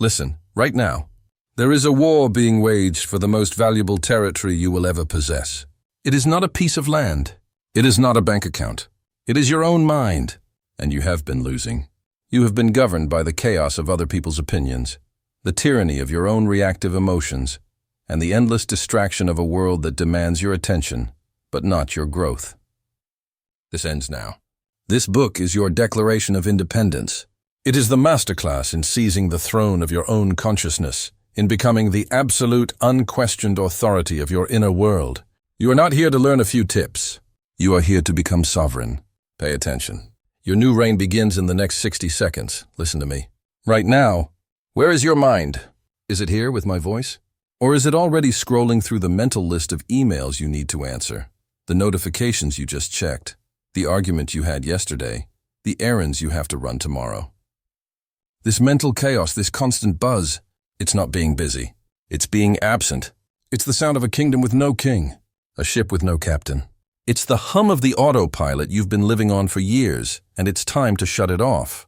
Listen, right now. There is a war being waged for the most valuable territory you will ever possess. It is not a piece of land. It is not a bank account. It is your own mind, and you have been losing. You have been governed by the chaos of other people's opinions, the tyranny of your own reactive emotions, and the endless distraction of a world that demands your attention, but not your growth. This ends now. This book is your declaration of independence. It is the masterclass in seizing the throne of your own consciousness, in becoming the absolute, unquestioned authority of your inner world. You are not here to learn a few tips. You are here to become sovereign. Pay attention. Your new reign begins in the next 60 seconds. Listen to me. Right now, where is your mind? Is it here with my voice? Or is it already scrolling through the mental list of emails you need to answer, the notifications you just checked, the argument you had yesterday, the errands you have to run tomorrow? This mental chaos, this constant buzz, it's not being busy. It's being absent. It's the sound of a kingdom with no king, a ship with no captain. It's the hum of the autopilot you've been living on for years, and it's time to shut it off.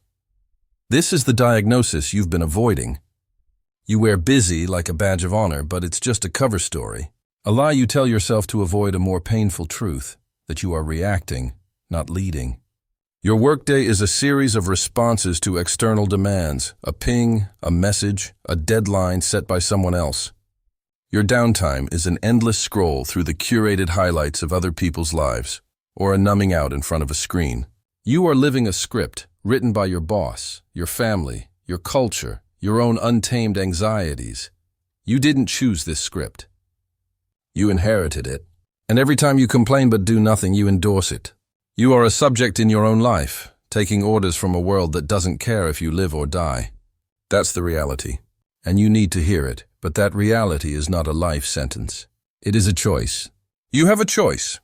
This is the diagnosis you've been avoiding. You wear busy like a badge of honor, but it's just a cover story, a lie you tell yourself to avoid a more painful truth, that you are reacting, not leading. Your workday is a series of responses to external demands, a ping, a message, a deadline set by someone else. Your downtime is an endless scroll through the curated highlights of other people's lives, or a numbing out in front of a screen. You are living a script written by your boss, your family, your culture, your own untamed anxieties. You didn't choose this script. You inherited it. And every time you complain but do nothing, you endorse it. You are a subject in your own life, taking orders from a world that doesn't care if you live or die. That's the reality, and you need to hear it, but that reality is not a life sentence. It is a choice. You have a choice.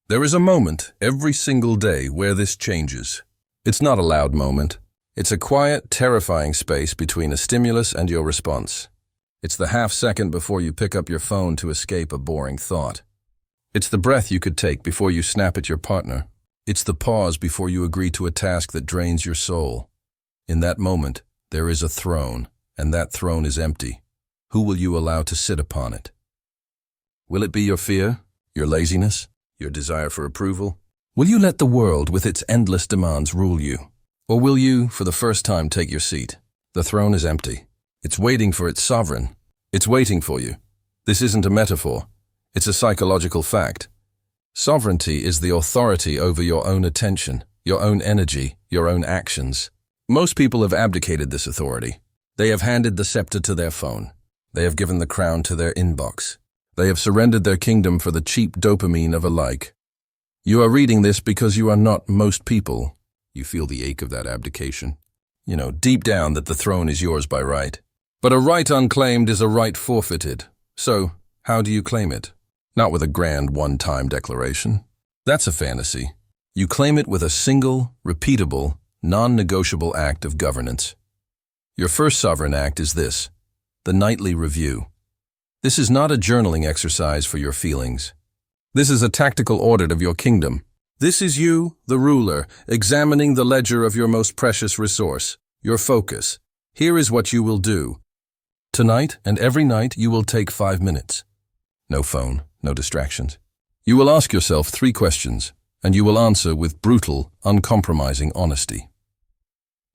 There is a moment every single day where this changes. It's not a loud moment. It's a quiet, terrifying space between a stimulus and your response. It's the half second before you pick up your phone to escape a boring thought. It's the breath you could take before you snap at your partner. It's the pause before you agree to a task that drains your soul. In that moment, there is a throne, and that throne is empty. Who will you allow to sit upon it? Will it be your fear, your laziness, your desire for approval? Will you let the world with its endless demands rule you? Or will you, for the first time, take your seat? The throne is empty. It's waiting for its sovereign. It's waiting for you. This isn't a metaphor. It's a psychological fact. Sovereignty is the authority over your own attention, your own energy, your own actions. Most people have abdicated this authority. They have handed the scepter to their phone. They have given the crown to their inbox. They have surrendered their kingdom for the cheap dopamine of a like. You are reading this because you are not most people. You feel the ache of that abdication. You know deep down that the throne is yours by right. But a right unclaimed is a right forfeited. So, how do you claim it? Not with a grand one-time declaration. That's a fantasy. You claim it with a single, repeatable, non-negotiable act of governance. Your first sovereign act is this, the nightly review. This is not a journaling exercise for your feelings. This is a tactical audit of your kingdom. This is you, the ruler, examining the ledger of your most precious resource, your focus. Here is what you will do. Tonight and every night you will take 5 minutes. No phone, no distractions. You will ask yourself 3 questions, and you will answer with brutal, uncompromising honesty.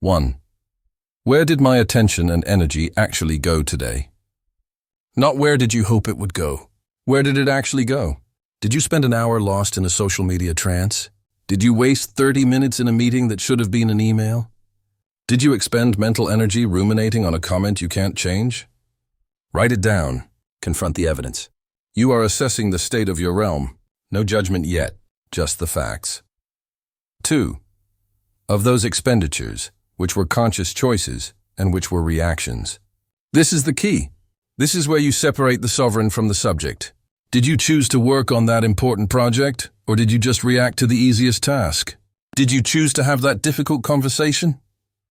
1. Where did my attention and energy actually go today? Not where did you hope it would go. Where did it actually go? Did you spend an hour lost in a social media trance? Did you waste 30 minutes in a meeting that should have been an email? Did you expend mental energy ruminating on a comment you can't change? Write it down. Confront the evidence. You are assessing the state of your realm. No judgment yet, just the facts. 2. Of those expenditures, which were conscious choices and which were reactions. This is the key. This is where you separate the sovereign from the subject. Did you choose to work on that important project, or did you just react to the easiest task? Did you choose to have that difficult conversation,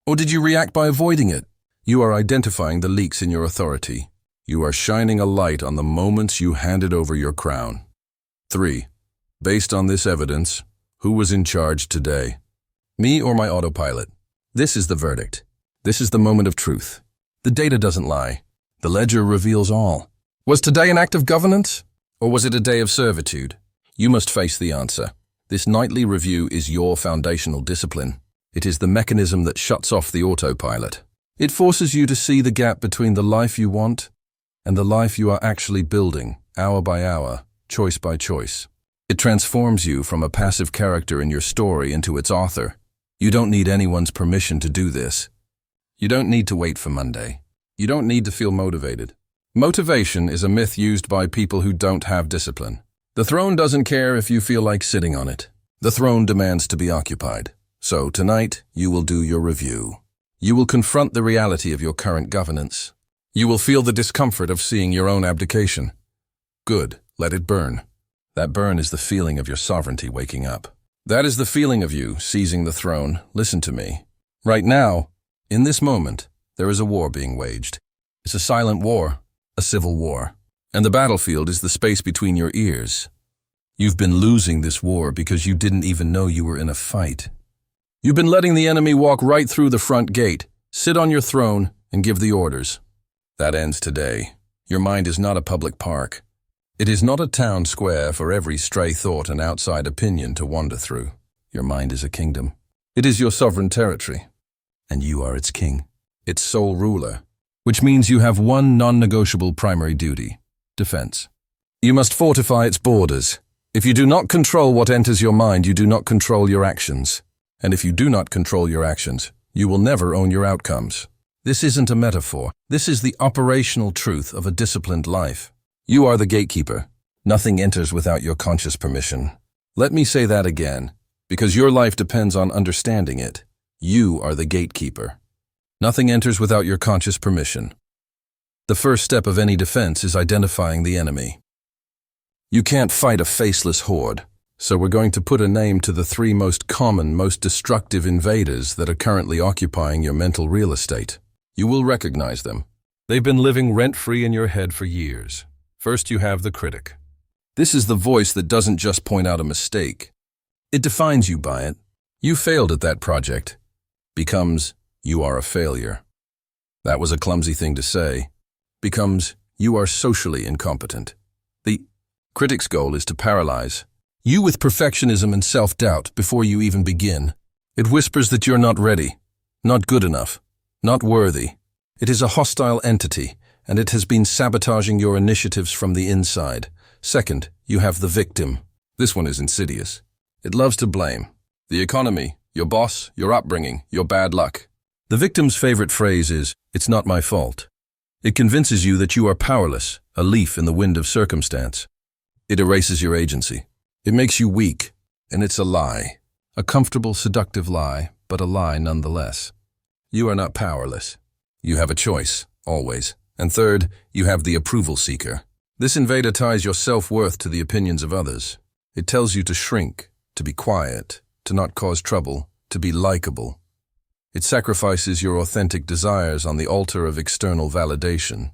or did you react by avoiding it? You are identifying the leaks in your authority. You are shining a light on the moments you handed over your crown. 3. Based on this evidence, who was in charge today? Me or my autopilot? This is the verdict. This is the moment of truth. The data doesn't lie. The ledger reveals all. Was today an act of governance, or was it a day of servitude? You must face the answer. This nightly review is your foundational discipline. It is the mechanism that shuts off the autopilot. It forces you to see the gap between the life you want and the life you are actually building, hour by hour, choice by choice. It transforms you from a passive character in your story into its author. You don't need anyone's permission to do this. You don't need to wait for Monday. You don't need to feel motivated. Motivation is a myth used by people who don't have discipline. The throne doesn't care if you feel like sitting on it. The throne demands to be occupied. So tonight, you will do your review. You will confront the reality of your current governance. You will feel the discomfort of seeing your own abdication. Good, let it burn. That burn is the feeling of your sovereignty waking up. That is the feeling of you seizing the throne. Listen to me. Right now, in this moment, there is a war being waged. It's a silent war, a civil war. And the battlefield is the space between your ears. You've been losing this war because you didn't even know you were in a fight. You've been letting the enemy walk right through the front gate, sit on your throne, and give the orders. That ends today. Your mind is not a public park. It is not a town square for every stray thought and outside opinion to wander through. Your mind is a kingdom. It is your sovereign territory, and you are its king, its sole ruler, which means you have one non-negotiable primary duty: defense. You must fortify its borders. If you do not control what enters your mind, you do not control your actions. And if you do not control your actions, you will never own your outcomes. This isn't a metaphor. This is the operational truth of a disciplined life. You are the gatekeeper. Nothing enters without your conscious permission. Let me say that again, because your life depends on understanding it. You are the gatekeeper. Nothing enters without your conscious permission. The first step of any defense is identifying the enemy. You can't fight a faceless horde, so we're going to put a name to the 3 most common, most destructive invaders that are currently occupying your mental real estate. You will recognize them. They've been living rent-free in your head for years. First, you have the critic. This is the voice that doesn't just point out a mistake. It defines you by it. You failed at that project. Becomes, you are a failure. That was a clumsy thing to say. Becomes, you are socially incompetent. The critic's goal is to paralyze you with perfectionism and self-doubt before you even begin. It whispers that you're not ready, not good enough, not worthy. It is a hostile entity, and it has been sabotaging your initiatives from the inside. Second, you have the victim. This one is insidious. It loves to blame. The economy, your boss, your upbringing, your bad luck. The victim's favorite phrase is, "It's not my fault." It convinces you that you are powerless, a leaf in the wind of circumstance. It erases your agency. It makes you weak, and it's a lie. A comfortable, seductive lie, but a lie nonetheless. You are not powerless. You have a choice, always. And third, you have the approval seeker. This invader ties your self-worth to the opinions of others. It tells you to shrink, to be quiet, to not cause trouble, to be likable. It sacrifices your authentic desires on the altar of external validation.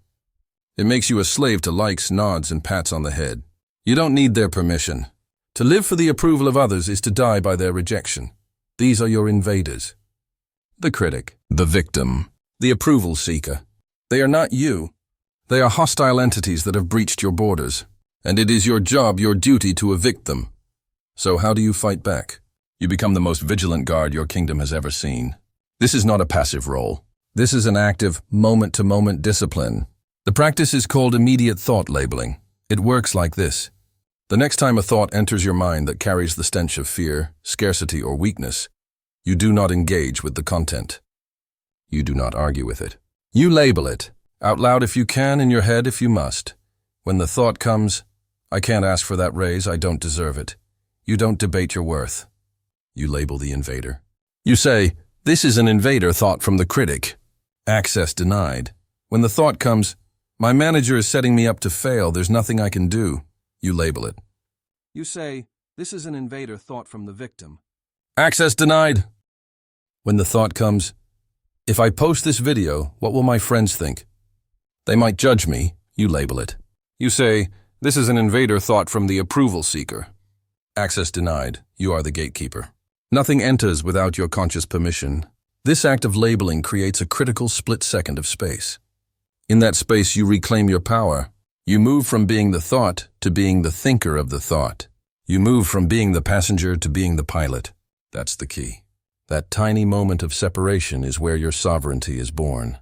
It makes you a slave to likes, nods, and pats on the head. You don't need their permission. To live for the approval of others is to die by their rejection. These are your invaders. The critic, the victim, the approval seeker. They are not you. They are hostile entities that have breached your borders, and it is your job, your duty to evict them. So how do you fight back? You become the most vigilant guard your kingdom has ever seen. This is not a passive role. This is an active, moment-to-moment discipline. The practice is called immediate thought labeling. It works like this. The next time a thought enters your mind that carries the stench of fear, scarcity, or weakness, you do not engage with the content. You do not argue with it. You label it, out loud if you can, in your head if you must. When the thought comes, "I can't ask for that raise, I don't deserve it," you don't debate your worth. You label the invader. You say, "This is an invader thought from the critic. Access denied." When the thought comes, "My manager is setting me up to fail, there's nothing I can do," you label it. You say, "This is an invader thought from the victim. Access denied." When the thought comes, "If I post this video, what will my friends think? They might judge me," you label it. You say, "This is an invader thought from the approval seeker. Access denied. You are the gatekeeper. Nothing enters without your conscious permission. This act of labeling creates a critical split second of space. In that space, you reclaim your power. You move from being the thought to being the thinker of the thought. You move from being the passenger to being the pilot. That's the key. That tiny moment of separation is where your sovereignty is born.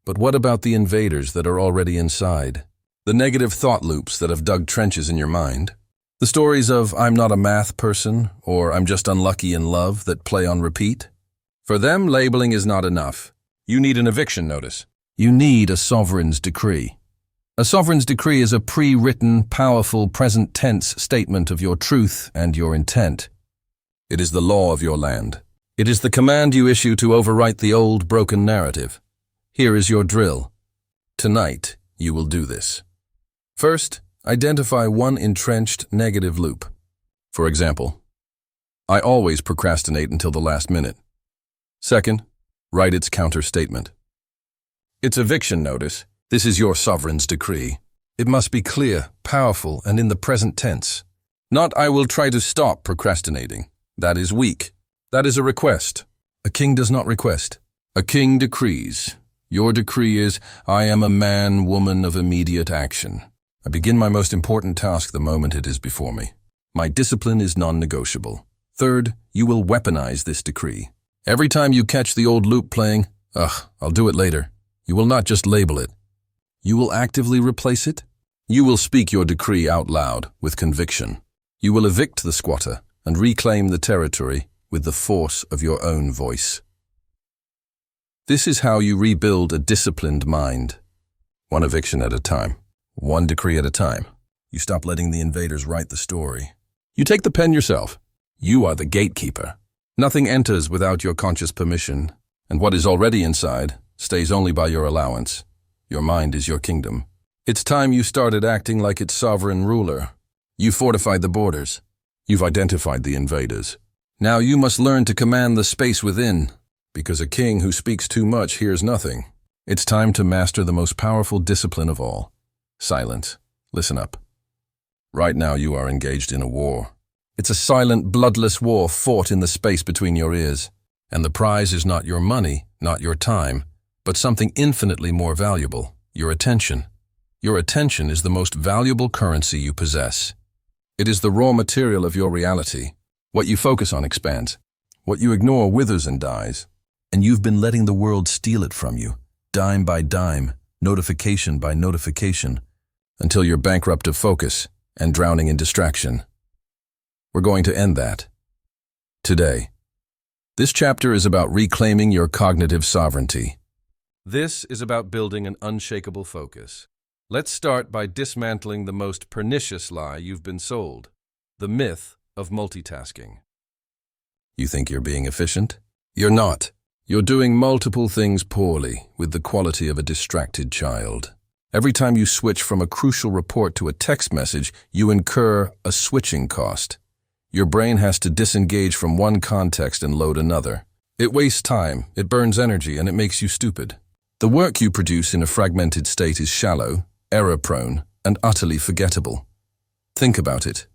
But what about the invaders that are already inside? The negative thought loops that have dug trenches in your mind? The stories of "I'm not a math person" or "I'm just unlucky in love" that play on repeat? For them, labeling is not enough. You need an eviction notice. You need a sovereign's decree. A sovereign's decree is a pre-written, powerful, present-tense statement of your truth and your intent. It is the law of your land. It is the command you issue to overwrite the old, broken narrative. Here is your drill. Tonight, you will do this. First, identify one entrenched negative loop. For example, "I always procrastinate until the last minute." Second, write its counter-statement. Its eviction notice. This is your sovereign's decree. It must be clear, powerful, and in the present tense. Not "I will try to stop procrastinating." That is weak. That is a request. A king does not request. A king decrees. Your decree is, "I am a man, woman of immediate action. I begin my most important task the moment it is before me. My discipline is non-negotiable." Third, you will weaponize this decree. Every time you catch the old loop playing, "I'll do it later," you will not just label it. You will actively replace it. You will speak your decree out loud with conviction. You will evict the squatter and reclaim the territory with the force of your own voice. This is how you rebuild a disciplined mind. One eviction at a time. One decree at a time. You stop letting the invaders write the story. You take the pen yourself. You are the gatekeeper. Nothing enters without your conscious permission, and what is already inside stays only by your allowance. Your mind is your kingdom. It's time you started acting like its sovereign ruler. You fortified the borders. You've identified the invaders. Now you must learn to command the space within, because a king who speaks too much hears nothing. It's time to master the most powerful discipline of all. Silence. Listen up. Right now you are engaged in a war. It's a silent, bloodless war fought in the space between your ears. And the prize is not your money, not your time, but something infinitely more valuable, your attention. Your attention is the most valuable currency you possess. It is the raw material of your reality. What you focus on expands. What you ignore withers and dies. And you've been letting the world steal it from you, dime by dime, notification by notification, until you're bankrupt of focus and drowning in distraction. We're going to end that. Today. This chapter is about reclaiming your cognitive sovereignty. This is about building an unshakable focus. Let's start by dismantling the most pernicious lie you've been sold, the myth of multitasking. You think you're being efficient? You're not. You're doing multiple things poorly, with the quality of a distracted child. Every time you switch from a crucial report to a text message, you incur a switching cost. Your brain has to disengage from one context and load another. It wastes time, it burns energy, and it makes you stupid. The work you produce in a fragmented state is shallow, error-prone, and utterly forgettable. Think about it.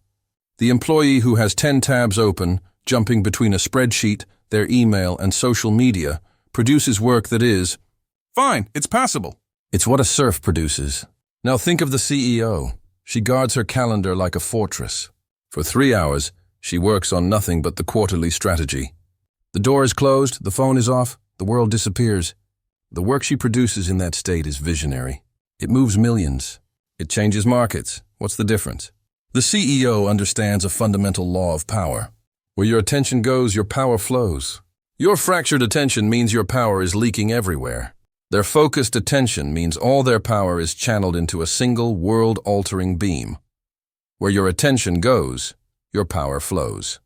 The employee who has 10 tabs open, jumping between a spreadsheet, their email, and social media, produces work that is, fine, it's passable. It's what a serf produces. Now think of the CEO. She guards her calendar like a fortress. For 3 hours, she works on nothing but the quarterly strategy. The door is closed, the phone is off, the world disappears. The work she produces in that state is visionary. It moves millions. It changes markets. What's the difference? The CEO understands a fundamental law of power. Where your attention goes, your power flows. Your fractured attention means your power is leaking everywhere. Their focused attention means all their power is channeled into a single world-altering beam. Where your attention goes, your power flows.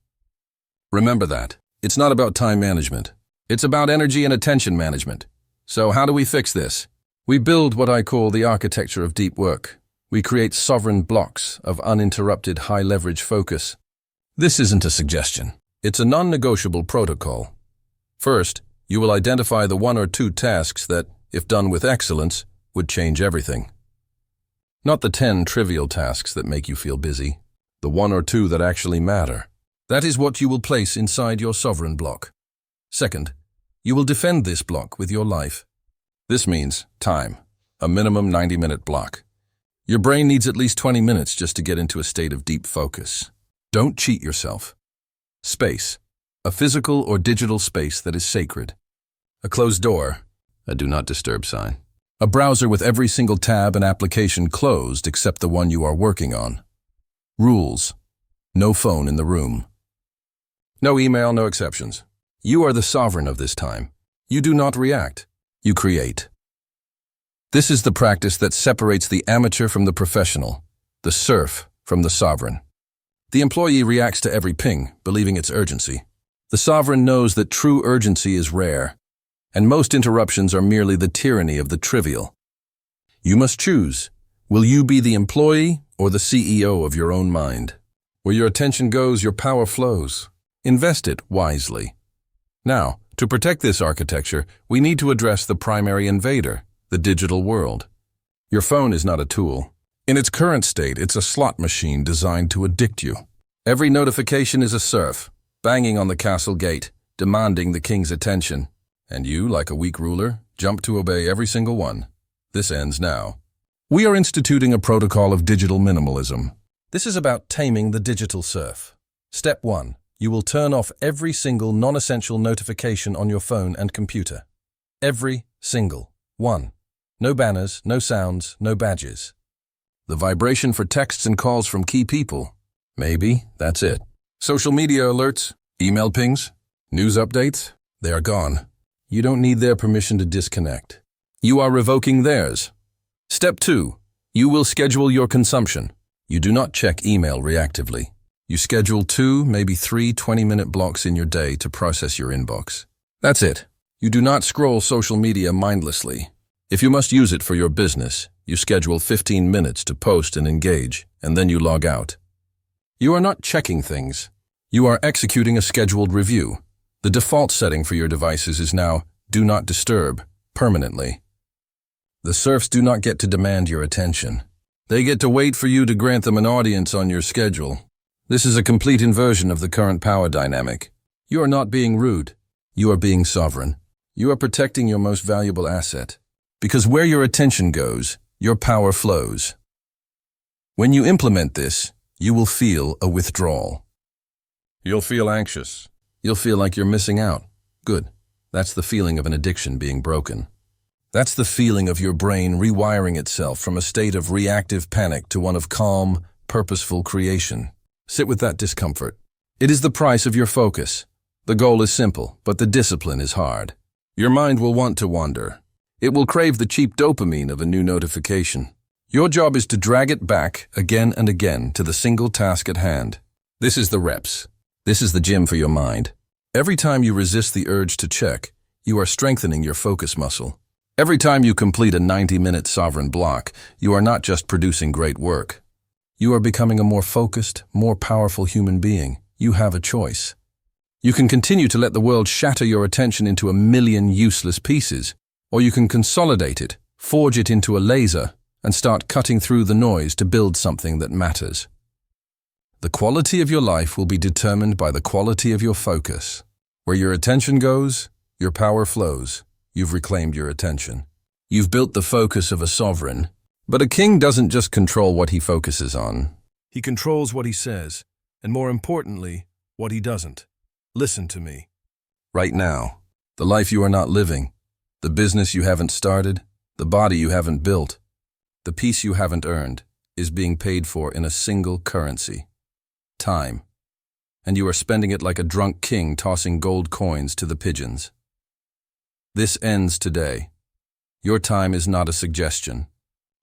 Remember that. It's not about time management. It's about energy and attention management. So how do we fix this? We build what I call the architecture of deep work. We create sovereign blocks of uninterrupted high-leverage focus. This isn't a suggestion. It's a non-negotiable protocol. First, you will identify the 1 or 2 tasks that, if done with excellence, would change everything. Not the 10 trivial tasks that make you feel busy. The 1 or 2 that actually matter. That is what you will place inside your sovereign block. Second, You will defend this block with your life. This means time, a minimum 90-minute block. Your brain needs at least 20 minutes just to get into a state of deep focus. Don't cheat yourself. Space, a physical or digital space that is sacred. A closed door, a do not disturb sign. A browser with every single tab and application closed except the one you are working on. Rules, no phone in the room. No email, no exceptions. You are the sovereign of this time. You do not react, you create. This is the practice that separates the amateur from the professional, the serf from the sovereign. The employee reacts to every ping, believing it's urgency. The sovereign knows that true urgency is rare, and most interruptions are merely the tyranny of the trivial. You must choose. Will you be the employee or the CEO of your own mind? Where your attention goes, your power flows. Invest it wisely. Now, to protect this architecture, we need to address the primary invader, the digital world. Your phone is not a tool. In its current state, it's a slot machine designed to addict you. Every notification is a serf, banging on the castle gate, demanding the king's attention. And you, like a weak ruler, jump to obey every single one. This ends now. We are instituting a protocol of digital minimalism. This is about taming the digital serf. Step 1. You will turn off every single non-essential notification on your phone and computer. Every single one. No banners, no sounds, no badges. The vibration for texts and calls from key people. Maybe that's it. Social media alerts, email pings, news updates, they are gone. You don't need their permission to disconnect. You are revoking theirs. Step 2. You will schedule your consumption. You do not check email reactively. You schedule 2, maybe 3 20-minute blocks in your day to process your inbox. That's it. You do not scroll social media mindlessly. If you must use it for your business, you schedule 15 minutes to post and engage, and then you log out. You are not checking things. You are executing a scheduled review. The default setting for your devices is now Do Not Disturb, permanently. The serfs do not get to demand your attention. They get to wait for you to grant them an audience on your schedule. This is a complete inversion of the current power dynamic. You are not being rude. You are being sovereign. You are protecting your most valuable asset. Because where your attention goes, your power flows. When you implement this, you will feel a withdrawal. You'll feel anxious. You'll feel like you're missing out. Good. That's the feeling of an addiction being broken. That's the feeling of your brain rewiring itself from a state of reactive panic to one of calm, purposeful creation. Sit with that discomfort. It is the price of your focus. The goal is simple, but the discipline is hard. Your mind will want to wander. It will crave the cheap dopamine of a new notification. Your job is to drag it back again and again to the single task at hand. This is the reps. This is the gym for your mind. Every time you resist the urge to check, you are strengthening your focus muscle. Every time you complete a 90-minute sovereign block, you are not just producing great work. You are becoming a more focused, more powerful human being. You have a choice. You can continue to let the world shatter your attention into a million useless pieces, or you can consolidate it, forge it into a laser, and start cutting through the noise to build something that matters. The quality of your life will be determined by the quality of your focus. Where your attention goes, your power flows. You've reclaimed your attention. You've built the focus of a sovereign. But a king doesn't just control what he focuses on. He controls what he says, and more importantly, what he doesn't. Listen to me. Right now, the life you are not living, the business you haven't started, the body you haven't built, the peace you haven't earned, is being paid for in a single currency. Time. And you are spending it like a drunk king tossing gold coins to the pigeons. This ends today. Your time is not a suggestion.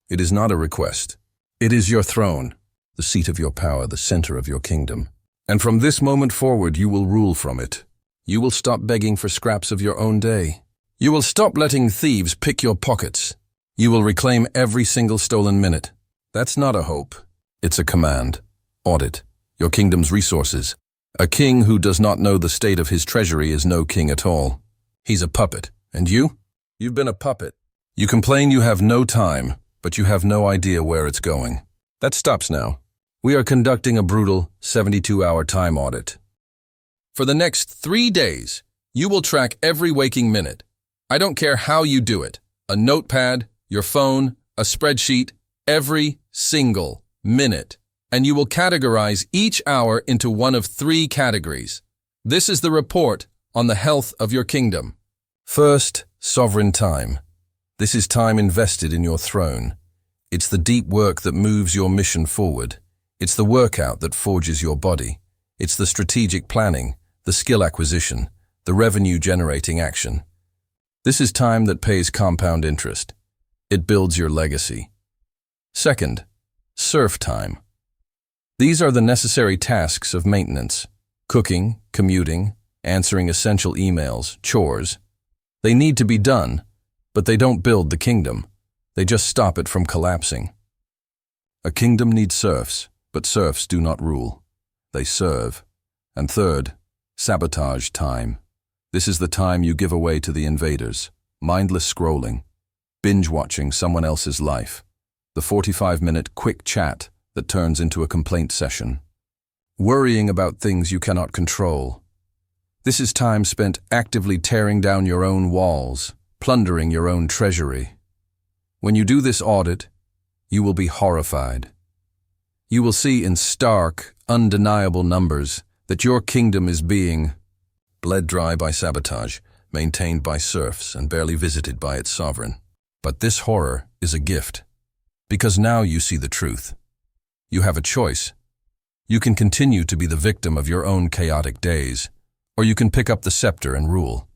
It is not a request. It is your throne, the seat of your power, the center of your kingdom. And from this moment forward, you will rule from it. You will stop begging for scraps of your own day. You will stop letting thieves pick your pockets. You will reclaim every single stolen minute. That's not a hope. It's a command. Audit your kingdom's resources. A king who does not know the state of his treasury is no king at all. He's a puppet. And you? You've been a puppet. You complain you have no time, but you have no idea where it's going. That stops now. We are conducting a brutal 72-hour time audit. For the next 3 days, You will track every waking minute. I don't care how you do it. A notepad, your phone, a spreadsheet, every single minute. And you will categorize each hour into one of 3 categories. This is the report on the health of your kingdom. First, sovereign time. This is time invested in your throne. It's the deep work that moves your mission forward. It's the workout that forges your body. It's the strategic planning, the skill acquisition, the revenue-generating action. This is time that pays compound interest. It builds your legacy. Second, serf time. These are the necessary tasks of maintenance: cooking, commuting, answering essential emails, chores. They need to be done, but they don't build the kingdom. They just stop it from collapsing. A kingdom needs serfs, but serfs do not rule. They serve. And third, sabotage time. This is the time you give away to the invaders. Mindless scrolling, binge-watching someone else's life, the 45-minute quick chat that turns into a complaint session, worrying about things you cannot control. This is time spent actively tearing down your own walls, plundering your own treasury. When you do this audit, you will be horrified. You will see in stark, undeniable numbers that your kingdom is being bled dry by sabotage, maintained by serfs, and barely visited by its sovereign. But this horror is a gift, because now you see the truth. You have a choice. You can continue to be the victim of your own chaotic days, or you can pick up the scepter and rule.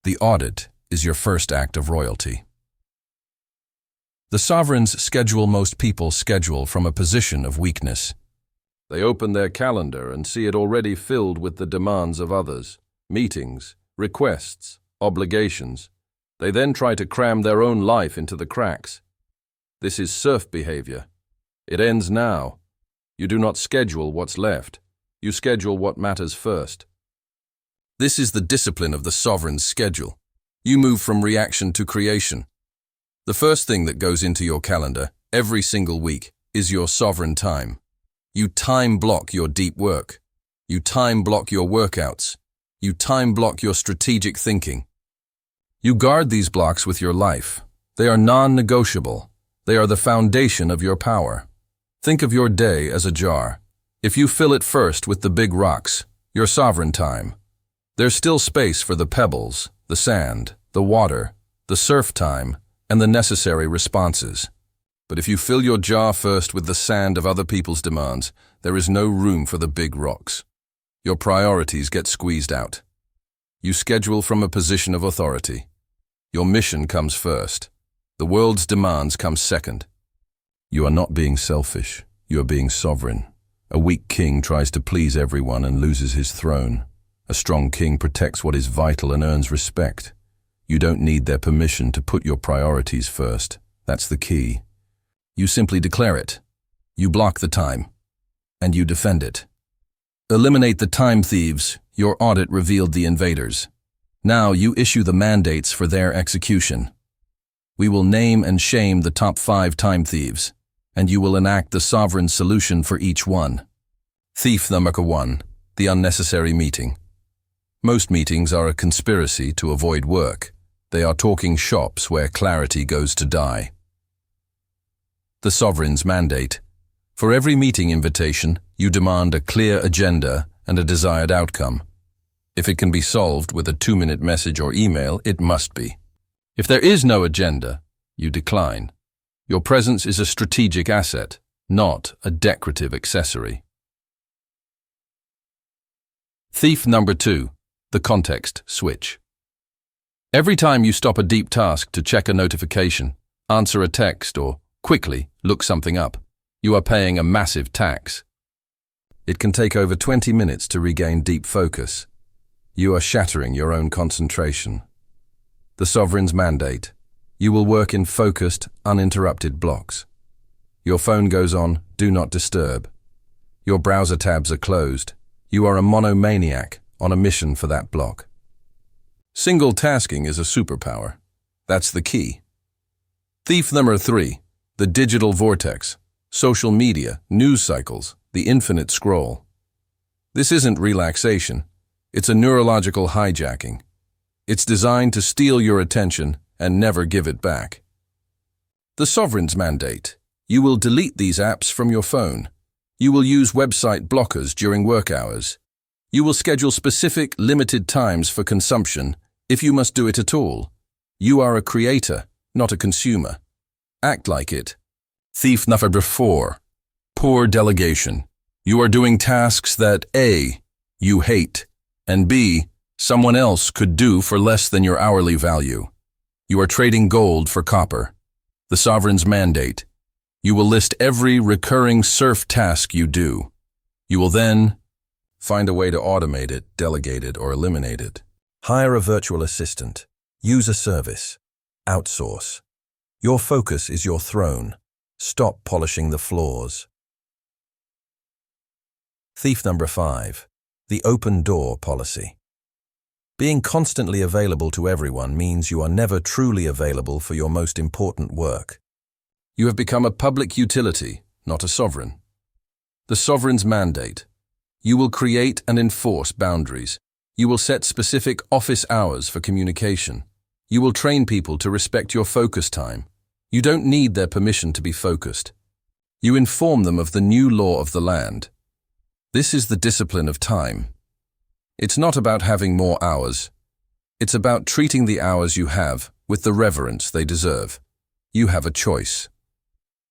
The audit is your first act of royalty. The sovereigns schedule most people schedule from a position of weakness. They open their calendar and see it already filled with the demands of others, meetings, requests, obligations. They then try to cram their own life into the cracks. This is serf behavior. It ends now. You do not schedule what's left. You schedule what matters first. This is the discipline of the sovereign's schedule. You move from reaction to creation. The first thing that goes into your calendar every single week is your sovereign time. You time block your deep work. You time block your workouts. You time block your strategic thinking. You guard these blocks with your life. They are non-negotiable. They are the foundation of your power. Think of your day as a jar. If you fill it first with the big rocks, your sovereign time, there's still space for the pebbles, the sand, the water, the serf time, and the necessary responses. But if you fill your jar first with the sand of other people's demands, there is no room for the big rocks. Your priorities get squeezed out. You schedule from a position of authority. Your mission comes first. The world's demands come second. You are not being selfish. You are being sovereign. A weak king tries to please everyone and loses his throne. A strong king protects what is vital and earns respect. You don't need their permission to put your priorities first. That's the key. You simply declare it. You block the time. And you defend it. Eliminate the time thieves. Your audit revealed the invaders. Now you issue the mandates for their execution. We will name and shame the top 5 time thieves, and you will enact the sovereign solution for each one. Thief number 1, the unnecessary meeting. Most meetings are a conspiracy to avoid work. They are talking shops where clarity goes to die. The sovereign's mandate. For every meeting invitation, you demand a clear agenda and a desired outcome. If it can be solved with a 2-minute message or email, it must be. If there is no agenda, you decline. Your presence is a strategic asset, not a decorative accessory. Thief number 2, the context switch. Every time you stop a deep task to check a notification, answer a text, or quickly look something up, you are paying a massive tax. It can take over 20 minutes to regain deep focus. You are shattering your own concentration. The sovereign's mandate. You will work in focused, uninterrupted blocks. Your phone goes on, do not disturb. Your browser tabs are closed. You are a monomaniac on a mission for that block. Single tasking is a superpower. That's the key. Thief number 3, the digital vortex. Social media, news cycles, the infinite scroll. This isn't relaxation. It's a neurological hijacking. It's designed to steal your attention and never give it back. The sovereign's mandate. You will delete these apps from your phone. You will use website blockers during work hours. You will schedule specific, limited times for consumption, if you must do it at all. You are a creator, not a consumer. Act like it. Thief number 4. Poor delegation. You are doing tasks that A, you hate, and B, someone else could do for less than your hourly value. You are trading gold for copper. The sovereign's mandate. You will list every recurring surf task you do. You will then find a way to automate it, delegate it, or eliminate it. Hire a virtual assistant. Use a service. Outsource. Your focus is your throne. Stop polishing the floors. Thief number 5. The open door policy. Being constantly available to everyone means you are never truly available for your most important work. You have become a public utility, not a sovereign. The sovereign's mandate. You will create and enforce boundaries. You will set specific office hours for communication. You will train people to respect your focus time. You don't need their permission to be focused. You inform them of the new law of the land. This is the discipline of time. It's not about having more hours. It's about treating the hours you have with the reverence they deserve. You have a choice.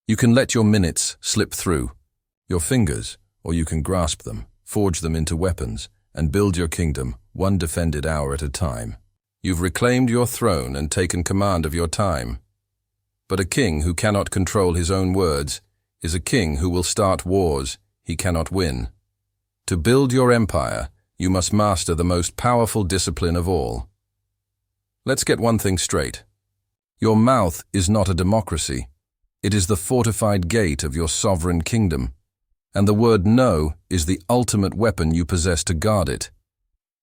You can let your minutes slip through your fingers, or you can grasp them, forge them into weapons, and build your kingdom one defended hour at a time. You've reclaimed your throne and taken command of your time. But a king who cannot control his own words is a king who will start wars he cannot win. To build your empire, you must master the most powerful discipline of all. Let's get one thing straight. Your mouth is not a democracy. It is the fortified gate of your sovereign kingdom, and the word no is the ultimate weapon you possess to guard it.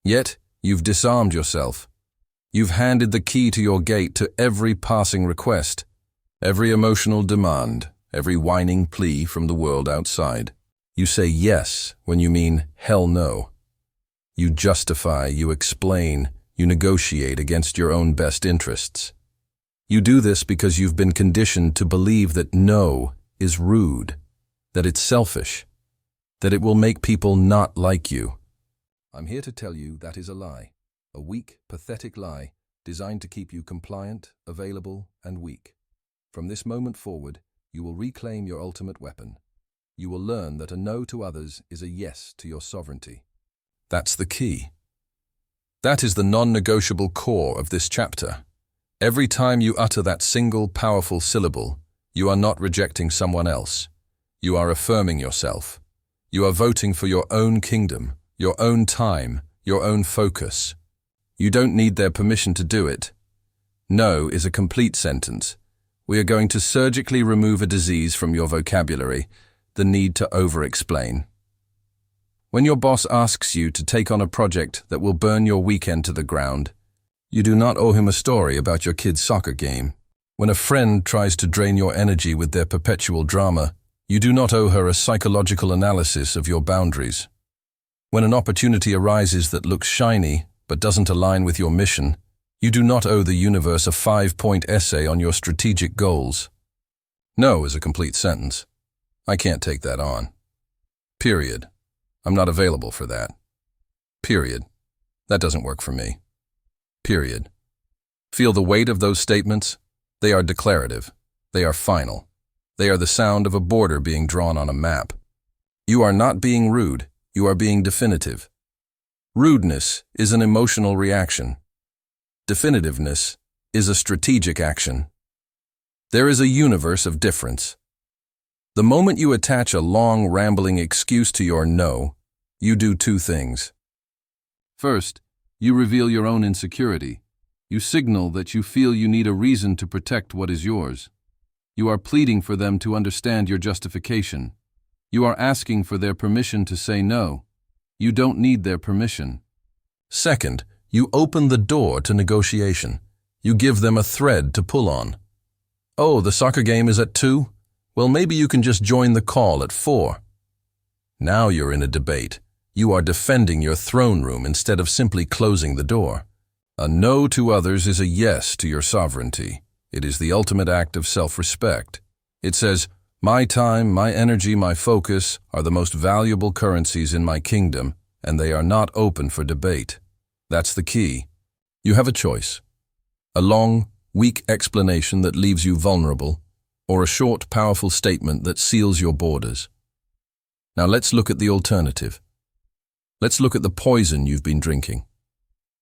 Yet, you've disarmed yourself. You've handed the key to your gate to every passing request, every emotional demand, every whining plea from the world outside. You say yes when you mean hell no. You justify, you explain, you negotiate against your own best interests. You do this because you've been conditioned to believe that no is rude, that it's selfish, that it will make people not like you. I'm here to tell you that is a lie, a weak, pathetic lie designed to keep you compliant, available, and weak. From this moment forward, you will reclaim your ultimate weapon. You will learn that a no to others is a yes to your sovereignty. That's the key. That is the non-negotiable core of this chapter. Every time you utter that single powerful syllable, you are not rejecting someone else. You are affirming yourself. You are voting for your own kingdom, your own time, your own focus. You don't need their permission to do it. No is a complete sentence. We are going to surgically remove a disease from your vocabulary, the need to over-explain. When your boss asks you to take on a project that will burn your weekend to the ground, you do not owe him a story about your kid's soccer game. When a friend tries to drain your energy with their perpetual drama, you do not owe her a psychological analysis of your boundaries. When an opportunity arises that looks shiny but doesn't align with your mission, you do not owe the universe a 5-point essay on your strategic goals. No is a complete sentence. I can't take that on. Period. I'm not available for that. Period. That doesn't work for me. Period. Feel the weight of those statements? They are declarative. They are final. They are the sound of a border being drawn on a map. You are not being rude. You are being definitive. Rudeness is an emotional reaction. Definitiveness is a strategic action. There is a universe of difference. The moment you attach a long, rambling excuse to your no, you do two things. First, you reveal your own insecurity. You signal that you feel you need a reason to protect what is yours. You are pleading for them to understand your justification. You are asking for their permission to say no. You don't need their permission. Second, you open the door to negotiation. You give them a thread to pull on. Oh, the soccer game is at 2? Well, maybe you can just join the call at 4. Now you're in a debate, You are defending your throne room instead of simply closing the door. A no to others is a yes to your sovereignty. It is the ultimate act of self-respect. It says, my time, my energy, my focus are the most valuable currencies in my kingdom, and they are not open for debate. That's the key. You have a choice. A long, weak explanation that leaves you vulnerable, or a short, powerful statement that seals your borders. Now let's look at the alternative. Let's look at the poison you've been drinking.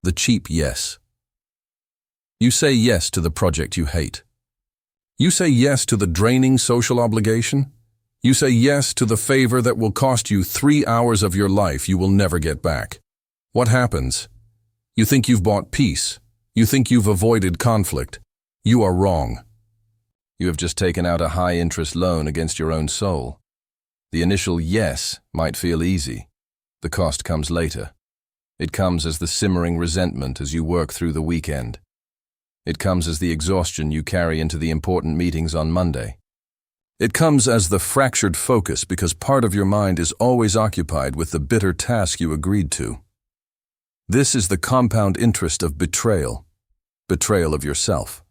The cheap yes. You say yes to the project you hate. You say yes to the draining social obligation. You say yes to the favor that will cost you 3 hours of your life you will never get back. What happens? You think you've bought peace. You think you've avoided conflict. You are wrong. You have just taken out a high-interest loan against your own soul. The initial yes might feel easy. The cost comes later. It comes as the simmering resentment as you work through the weekend. It comes as the exhaustion you carry into the important meetings on Monday. It comes as the fractured focus because part of your mind is always occupied with the bitter task you agreed to. This is the compound interest of betrayal of yourself.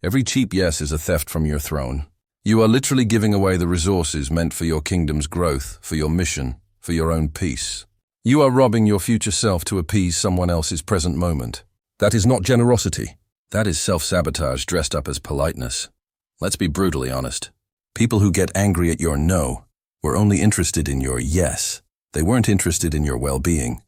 Every cheap yes is a theft from your throne. You are literally giving away the resources meant for your kingdom's growth, for your mission, for your own peace. You are robbing your future self to appease someone else's present moment. That is not generosity. That is self-sabotage dressed up as politeness. Let's be brutally honest. People who get angry at your no were only interested in your yes. They weren't interested in your well-being.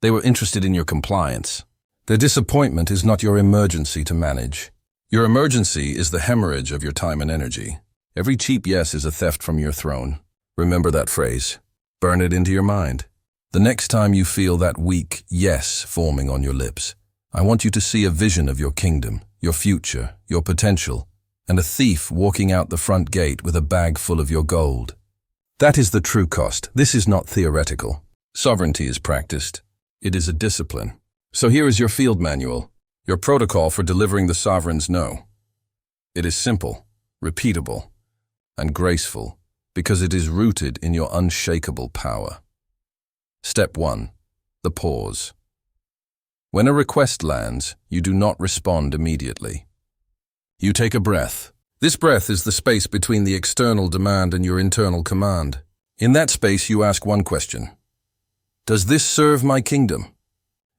They were interested in your compliance. Their disappointment is not your emergency to manage. Your emergency is the hemorrhage of your time and energy. Every cheap yes is a theft from your throne. Remember that phrase. Burn it into your mind. The next time you feel that weak yes forming on your lips, I want you to see a vision of your kingdom, your future, your potential, and a thief walking out the front gate with a bag full of your gold. That is the true cost. This is not theoretical. Sovereignty is practiced. It is a discipline. So here is your field manual, your protocol for delivering the sovereign's no. It is simple, repeatable, and graceful because it is rooted in your unshakable power. Step 1. The pause. When a request lands, you do not respond immediately. You take a breath. This breath is the space between the external demand and your internal command. In that space, you ask one question. Does this serve my kingdom?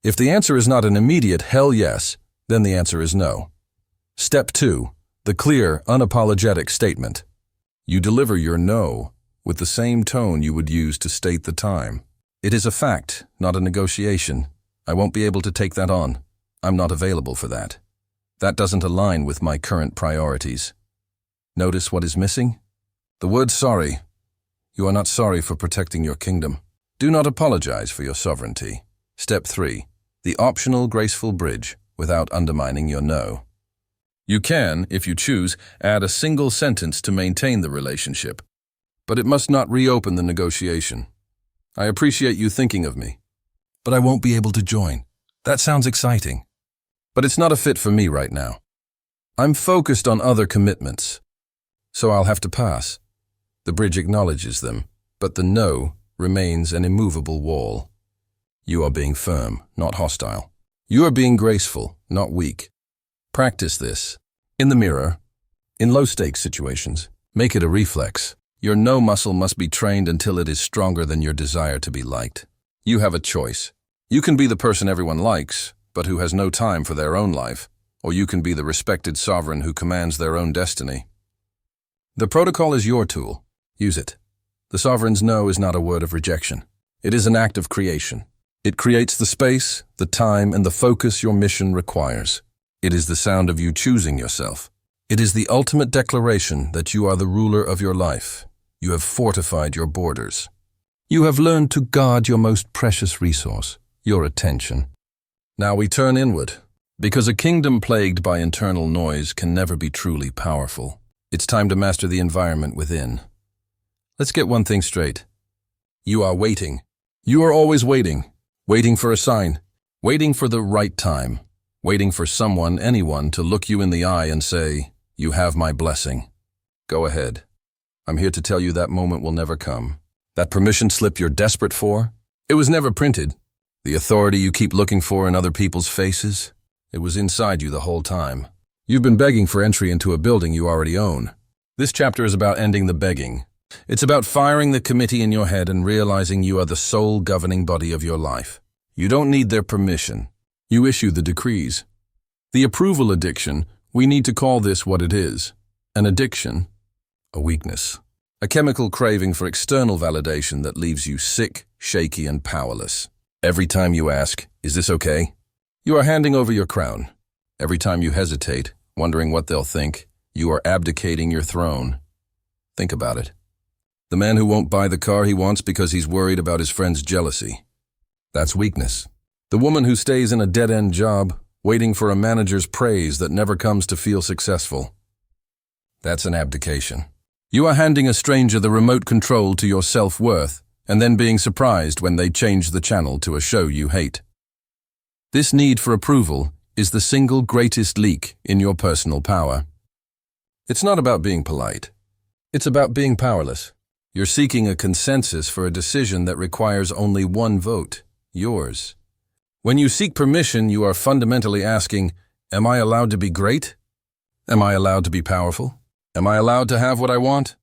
If the answer is not an immediate hell yes, then the answer is no. Step 2. The clear, unapologetic statement. You deliver your no with the same tone you would use to state the time. It is a fact, not a negotiation. I won't be able to take that on. I'm not available for that. That doesn't align with my current priorities. Notice what is missing? The word sorry. You are not sorry for protecting your kingdom. Do not apologize for your sovereignty. Step 3. The optional graceful bridge without undermining your no. You can, if you choose, add a single sentence to maintain the relationship, but it must not reopen the negotiation. I appreciate you thinking of me, but I won't be able to join. That sounds exciting, but it's not a fit for me right now. I'm focused on other commitments, so I'll have to pass. The bridge acknowledges them, but the no remains an immovable wall. You are being firm, not hostile. You are being graceful, not weak. Practice this. In the mirror, in low-stakes situations, make it a reflex. Your no muscle must be trained until it is stronger than your desire to be liked. You have a choice. You can be the person everyone likes, but who has no time for their own life, or you can be the respected sovereign who commands their own destiny. The protocol is your tool. Use it. The sovereign's no is not a word of rejection. It is an act of creation. It creates the space, the time, and the focus your mission requires. It is the sound of you choosing yourself. It is the ultimate declaration that you are the ruler of your life. You have fortified your borders. You have learned to guard your most precious resource, your attention. Now we turn inward, because a kingdom plagued by internal noise can never be truly powerful. It's time to master the environment within. Let's get one thing straight. You are waiting. You are always waiting. Waiting for a sign. Waiting for the right time. Waiting for someone, anyone, to look you in the eye and say, "You have my blessing." Go ahead. I'm here to tell you that moment will never come. That permission slip you're desperate for? It was never printed. The authority you keep looking for in other people's faces? It was inside you the whole time. You've been begging for entry into a building you already own. This chapter is about ending the begging. It's about firing the committee in your head and realizing you are the sole governing body of your life. You don't need their permission. You issue the decrees. The approval addiction, we need to call this what it is. An addiction, a weakness. A chemical craving for external validation that leaves you sick, shaky, and powerless. Every time you ask, "Is this okay?" you are handing over your crown. Every time you hesitate, wondering what they'll think, you are abdicating your throne. Think about it. The man who won't buy the car he wants because he's worried about his friend's jealousy. That's weakness. The woman who stays in a dead-end job, waiting for a manager's praise that never comes to feel successful. That's an abdication. You are handing a stranger the remote control to your self-worth, and then being surprised when they change the channel to a show you hate. This need for approval is the single greatest leak in your personal power. It's not about being polite. It's about being powerless. You're seeking a consensus for a decision that requires only one vote, yours. When you seek permission, you are fundamentally asking, am I allowed to be great? Am I allowed to be powerful? Am I allowed to have what I want?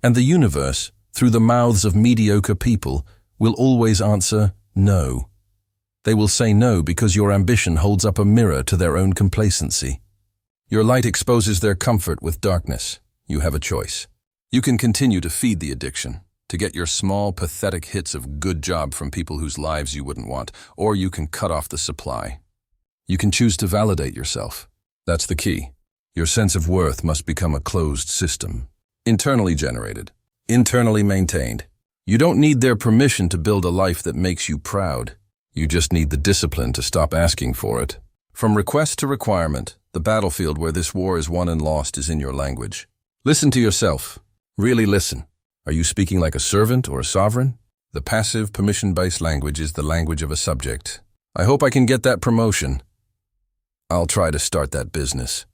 And the universe, through the mouths of mediocre people, will always answer no. They will say no because your ambition holds up a mirror to their own complacency. Your light exposes their comfort with darkness. You have a choice. You can continue to feed the addiction, to get your small, pathetic hits of good job from people whose lives you wouldn't want, or you can cut off the supply. You can choose to validate yourself. That's the key. Your sense of worth must become a closed system, internally generated, internally maintained. You don't need their permission to build a life that makes you proud. You just need the discipline to stop asking for it. From request to requirement, the battlefield where this war is won and lost is in your language. Listen to yourself. Really listen. Are you speaking like a servant or a sovereign? The passive, permission-based language is the language of a subject. I hope I can get that promotion. I'll try to start that business.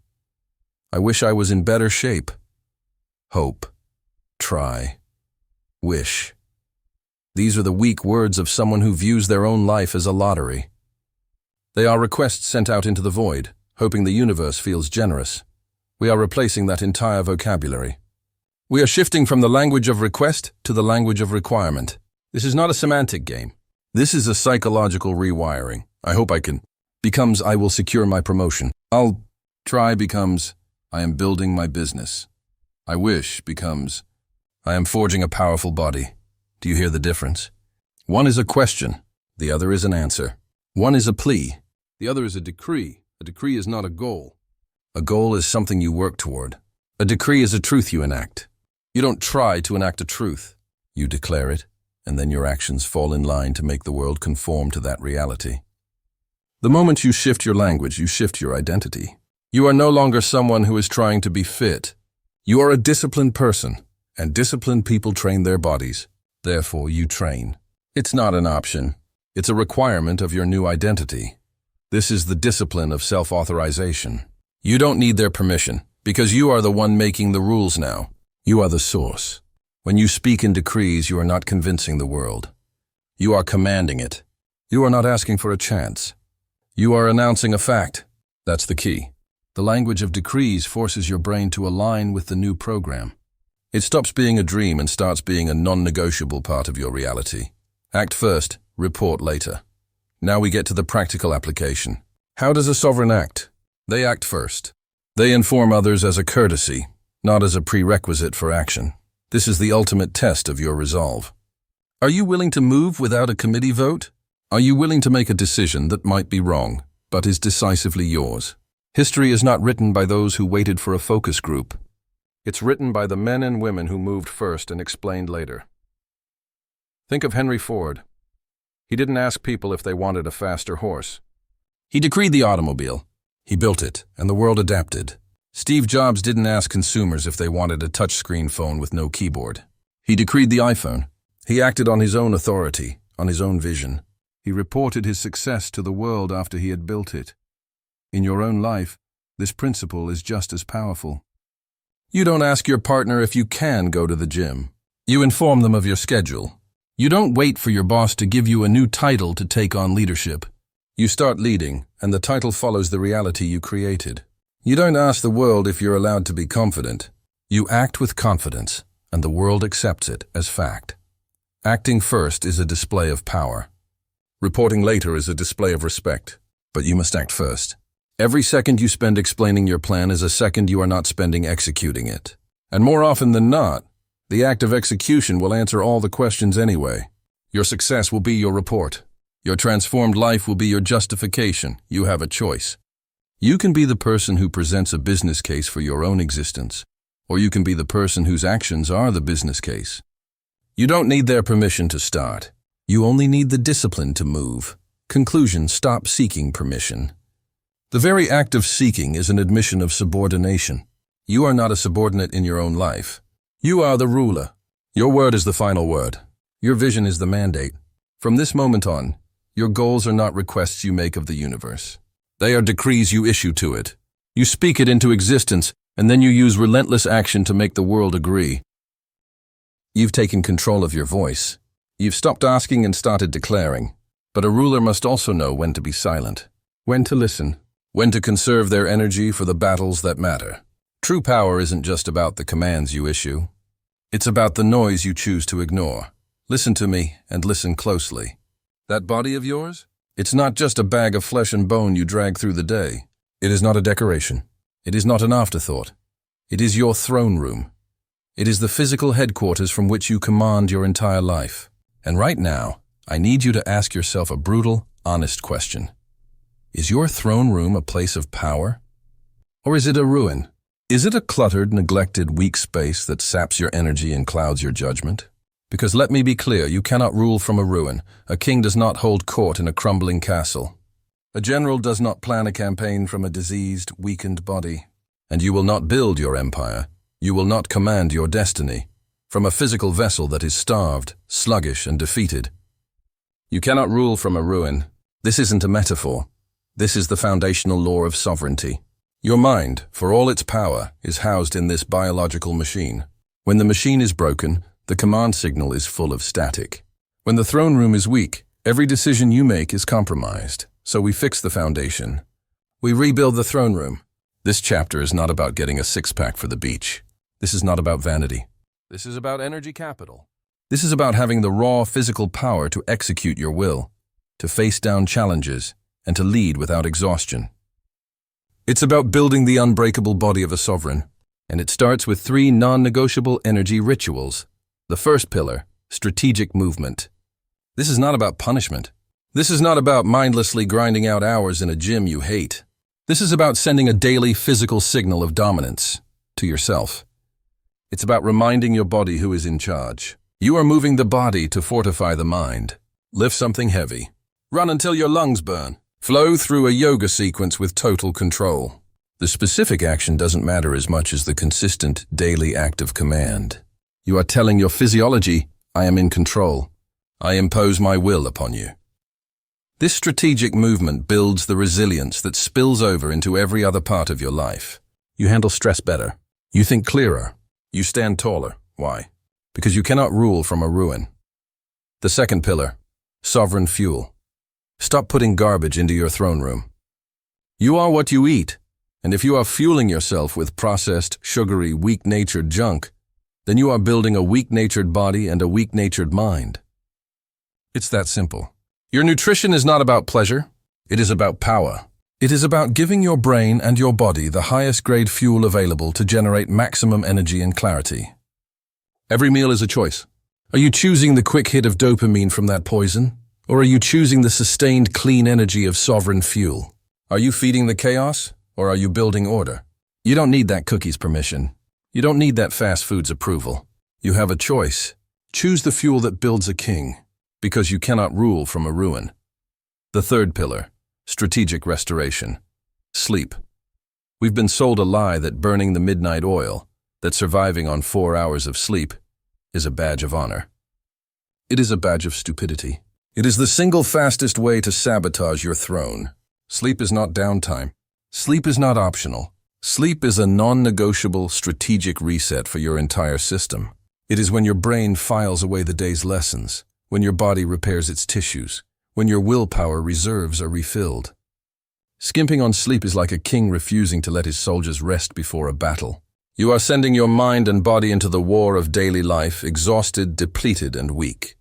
I wish I was in better shape. Hope. Try. Wish. These are the weak words of someone who views their own life as a lottery. They are requests sent out into the void, hoping the universe feels generous. We are replacing that entire vocabulary. We are shifting from the language of request to the language of requirement. This is not a semantic game. This is a psychological rewiring. I hope I can. Becomes I will secure my promotion. I'll try becomes I am building my business. I wish becomes I am forging a powerful body. Do you hear the difference? One is a question. The other is an answer. One is a plea. The other is a decree. A decree is not a goal. A goal is something you work toward. A decree is a truth you enact. You don't try to enact a truth. You declare it, and then your actions fall in line to make the world conform to that reality. The moment you shift your language, you shift your identity. You are no longer someone who is trying to be fit. You are a disciplined person, and disciplined people train their bodies. Therefore, you train. It's not an option. It's a requirement of your new identity. This is the discipline of self-authorization. You don't need their permission, because you are the one making the rules now. You are the source. When you speak in decrees, you are not convincing the world. You are commanding it. You are not asking for a chance. You are announcing a fact. That's the key. The language of decrees forces your brain to align with the new program. It stops being a dream and starts being a non-negotiable part of your reality. Act first, report later. Now we get to the practical application. How does a sovereign act? They act first. They inform others as a courtesy, not as a prerequisite for action. This is the ultimate test of your resolve. Are you willing to move without a committee vote? Are you willing to make a decision that might be wrong, but is decisively yours? History is not written by those who waited for a focus group. It's written by the men and women who moved first and explained later. Think of Henry Ford. He didn't ask people if they wanted a faster horse. He decreed the automobile. He built it, and the world adapted. Steve Jobs didn't ask consumers if they wanted a touchscreen phone with no keyboard. He decreed the iPhone. He acted on his own authority, on his own vision. He reported his success to the world after he had built it. In your own life, this principle is just as powerful. You don't ask your partner if you can go to the gym. You inform them of your schedule. You don't wait for your boss to give you a new title to take on leadership. You start leading, and the title follows the reality you created. You don't ask the world if you're allowed to be confident. You act with confidence, and the world accepts it as fact. Acting first is a display of power. Reporting later is a display of respect, but you must act first. Every second you spend explaining your plan is a second you are not spending executing it. And more often than not, the act of execution will answer all the questions anyway. Your success will be your report. Your transformed life will be your justification. You have a choice. You can be the person who presents a business case for your own existence, or you can be the person whose actions are the business case. You don't need their permission to start. You only need the discipline to move. Conclusion: stop seeking permission. The very act of seeking is an admission of subordination. You are not a subordinate in your own life. You are the ruler. Your word is the final word. Your vision is the mandate. From this moment on, your goals are not requests you make of the universe. They are decrees you issue to it. You speak it into existence, and then you use relentless action to make the world agree. You've taken control of your voice. You've stopped asking and started declaring. But a ruler must also know when to be silent, when to listen, when to conserve their energy for the battles that matter. True power isn't just about the commands you issue. It's about the noise you choose to ignore. Listen to me, and listen closely. That body of yours? It's not just a bag of flesh and bone you drag through the day. It is not a decoration. It is not an afterthought. It is your throne room. It is the physical headquarters from which you command your entire life. And right now, I need you to ask yourself a brutal, honest question. Is your throne room a place of power? Or is it a ruin? Is it a cluttered, neglected, weak space that saps your energy and clouds your judgment? Because let me be clear, you cannot rule from a ruin. A king does not hold court in a crumbling castle. A general does not plan a campaign from a diseased, weakened body. And you will not build your empire. You will not command your destiny from a physical vessel that is starved, sluggish, and defeated. You cannot rule from a ruin. This isn't a metaphor. This is the foundational law of sovereignty. Your mind, for all its power, is housed in this biological machine. When the machine is broken, the command signal is full of static. When the throne room is weak, every decision you make is compromised. So we fix the foundation. We rebuild the throne room. This chapter is not about getting a six-pack for the beach. This is not about vanity. This is about energy capital. This is about having the raw physical power to execute your will, to face down challenges, and to lead without exhaustion. It's about building the unbreakable body of a sovereign, and it starts with 3 non-negotiable energy rituals. The first pillar, strategic movement. This is not about punishment. This is not about mindlessly grinding out hours in a gym you hate. This is about sending a daily physical signal of dominance to yourself. It's about reminding your body who is in charge. You are moving the body to fortify the mind. Lift something heavy. Run until your lungs burn. Flow through a yoga sequence with total control. The specific action doesn't matter as much as the consistent daily act of command. You are telling your physiology, I am in control. I impose my will upon you. This strategic movement builds the resilience that spills over into every other part of your life. You handle stress better. You think clearer. You stand taller. Why? Because you cannot rule from a ruin. The second pillar, sovereign fuel. Stop putting garbage into your throne room. You are what you eat, and if you are fueling yourself with processed, sugary, weak-natured junk, then you are building a weak-natured body and a weak-natured mind. It's that simple. Your nutrition is not about pleasure. It is about power. It is about giving your brain and your body the highest grade fuel available to generate maximum energy and clarity. Every meal is a choice. Are you choosing the quick hit of dopamine from that poison? Or are you choosing the sustained clean energy of sovereign fuel? Are you feeding the chaos, or are you building order? You don't need that cookie's permission. You don't need that fast food's approval. You have a choice. Choose the fuel that builds a king, because you cannot rule from a ruin. The third pillar, strategic restoration. Sleep. We've been sold a lie that burning the midnight oil, that surviving on 4 hours of sleep, is a badge of honor. It is a badge of stupidity. It is the single fastest way to sabotage your throne. Sleep is not downtime. Sleep is not optional. Sleep is a non-negotiable strategic reset for your entire system. It is when your brain files away the day's lessons, when your body repairs its tissues, when your willpower reserves are refilled. Skimping on sleep is like a king refusing to let his soldiers rest before a battle. You are sending your mind and body into the war of daily life, exhausted, depleted, and weak.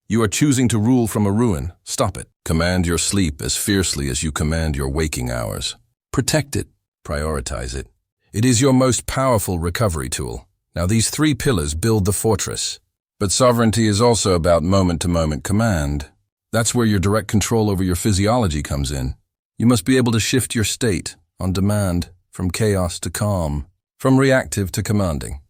You are choosing to rule from a ruin. Stop it. Command your sleep as fiercely as you command your waking hours. Protect it. Prioritize it. It is your most powerful recovery tool. Now, these 3 pillars build the fortress. But sovereignty is also about moment-to-moment command. That's where your direct control over your physiology comes in. You must be able to shift your state, on demand, from chaos to calm, from reactive to commanding.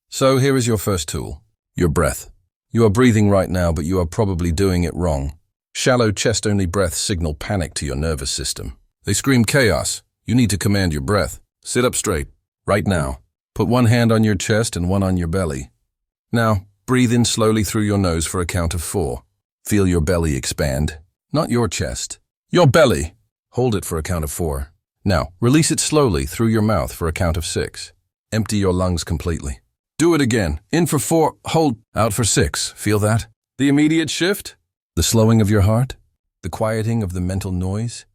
So here is your first tool, your breath. You are breathing right now, but you are probably doing it wrong. Shallow chest-only breaths signal panic to your nervous system. They scream chaos. You need to command your breath. Sit up straight, right now. Put one hand on your chest and one on your belly. Now, breathe in slowly through your nose for a count of 4. Feel your belly expand. Not your chest. Your belly. Hold it for a count of 4. Now, release it slowly through your mouth for a count of 6. Empty your lungs completely. Do it again. In for 4, hold, out for 6. Feel that? The immediate shift? The slowing of your heart? The quieting of the mental noise?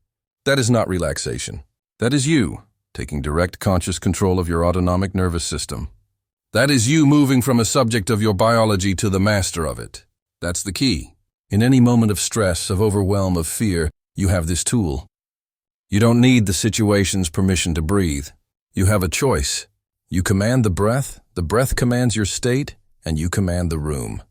That is not relaxation. That is you taking direct conscious control of your autonomic nervous system. That is you moving from a subject of your biology to the master of it. That's the key. In any moment of stress, of overwhelm, of fear, you have this tool. You don't need the situation's permission to breathe. You have a choice. You command the breath commands your state, and you command the room.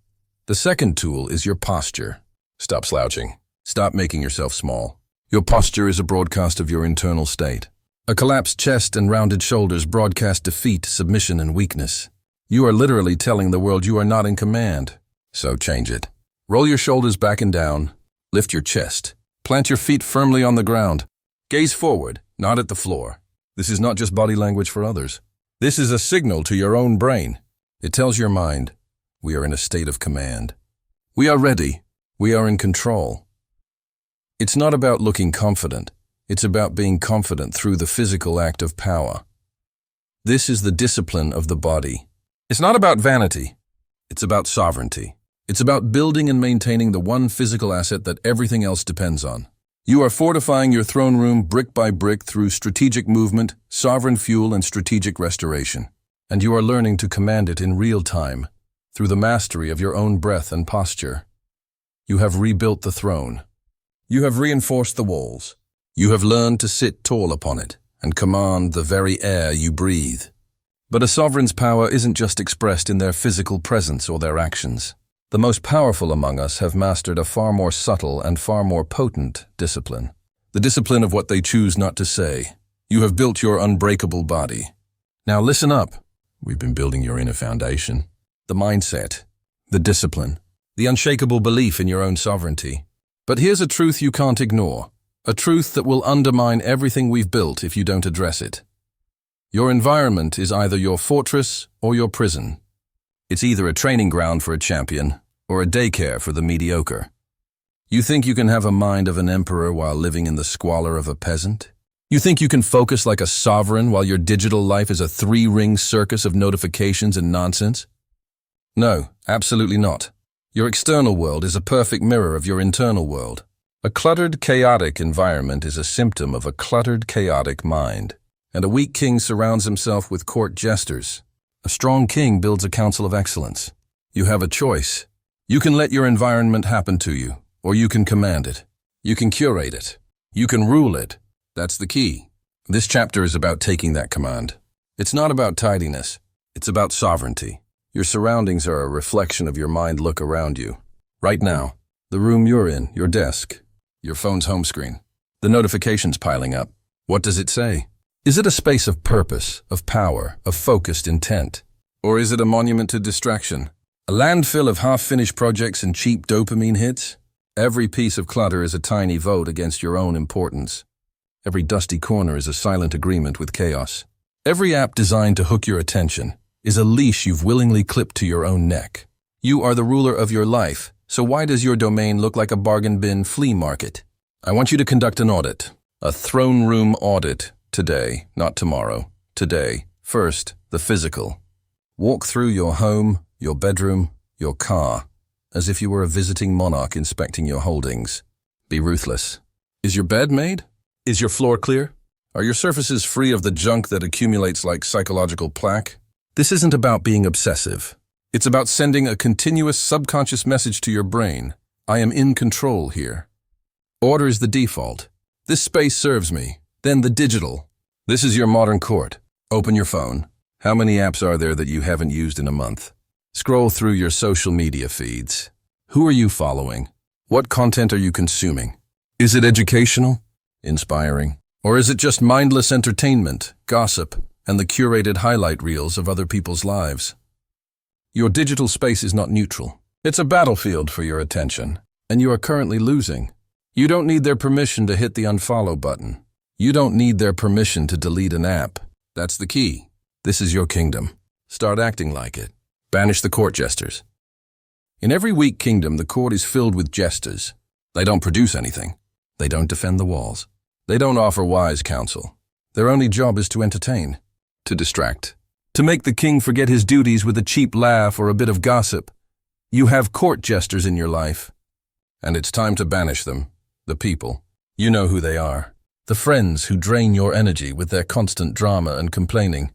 The second tool is your posture. Stop slouching. Stop making yourself small. Your posture is a broadcast of your internal state. A collapsed chest and rounded shoulders broadcast defeat, submission, and weakness. You are literally telling the world you are not in command. So change it. Roll your shoulders back and down. Lift your chest. Plant your feet firmly on the ground. Gaze forward, not at the floor. This is not just body language for others. This is a signal to your own brain. It tells your mind, we are in a state of command. We are ready. We are in control. It's not about looking confident. It's about being confident through the physical act of power. This is the discipline of the body. It's not about vanity. It's about sovereignty. It's about building and maintaining the one physical asset that everything else depends on. You are fortifying your throne room brick by brick through strategic movement, sovereign fuel, and strategic restoration. And you are learning to command it in real time through the mastery of your own breath and posture. You have rebuilt the throne. You have reinforced the walls. You have learned to sit tall upon it and command the very air you breathe. But a sovereign's power isn't just expressed in their physical presence or their actions. The most powerful among us have mastered a far more subtle and far more potent discipline. The discipline of what they choose not to say. You have built your unbreakable body. Now listen up. We've been building your inner foundation. The mindset, the discipline, the unshakable belief in your own sovereignty. But here's a truth you can't ignore. A truth that will undermine everything we've built if you don't address it. Your environment is either your fortress or your prison. It's either a training ground for a champion or a daycare for the mediocre. You think you can have a mind of an emperor while living in the squalor of a peasant? You think you can focus like a sovereign while your digital life is a 3-ring circus of notifications and nonsense? No, absolutely not. Your external world is a perfect mirror of your internal world. A cluttered, chaotic environment is a symptom of a cluttered, chaotic mind. And a weak king surrounds himself with court jesters. A strong king builds a council of excellence. You have a choice. You can let your environment happen to you, or you can command it. You can curate it. You can rule it. That's the key. This chapter is about taking that command. It's not about tidiness. It's about sovereignty. Your surroundings are a reflection of your mind. Look around you. Right now, the room you're in, your desk, your phone's home screen, the notifications piling up. What does it say? Is it a space of purpose, of power, of focused intent? Or is it a monument to distraction? A landfill of half-finished projects and cheap dopamine hits? Every piece of clutter is a tiny vote against your own importance. Every dusty corner is a silent agreement with chaos. Every app designed to hook your attention is a leash you've willingly clipped to your own neck. You are the ruler of your life, so why does your domain look like a bargain bin flea market? I want you to conduct an audit, a throne room audit, today, not tomorrow. Today. First, the physical. Walk through your home, your bedroom, your car. as if you were a visiting monarch inspecting your holdings. Be ruthless. Is your bed made? Is your floor clear? Are your surfaces free of the junk that accumulates like psychological plaque? This isn't about being obsessive. It's about sending a continuous subconscious message to your brain. I am in control here. Order is the default. This space serves me. Then the digital. This is your modern court. Open your phone. How many apps are there that you haven't used in a month? Scroll through your social media feeds. Who are you following? What content are you consuming? Is it educational? Inspiring? Or is it just mindless entertainment, gossip, and the curated highlight reels of other people's lives? Your digital space is not neutral. It's a battlefield for your attention, and you are currently losing. You don't need their permission to hit the unfollow button. You don't need their permission to delete an app. That's the key. This is your kingdom. Start acting like it. Banish the court jesters. In every weak kingdom, the court is filled with jesters. They don't produce anything. They don't defend the walls. They don't offer wise counsel. Their only job is to entertain, to distract, to make the king forget his duties with a cheap laugh or a bit of gossip. You have court jesters in your life, and it's time to banish them, the people. You know who they are. The friends who drain your energy with their constant drama and complaining.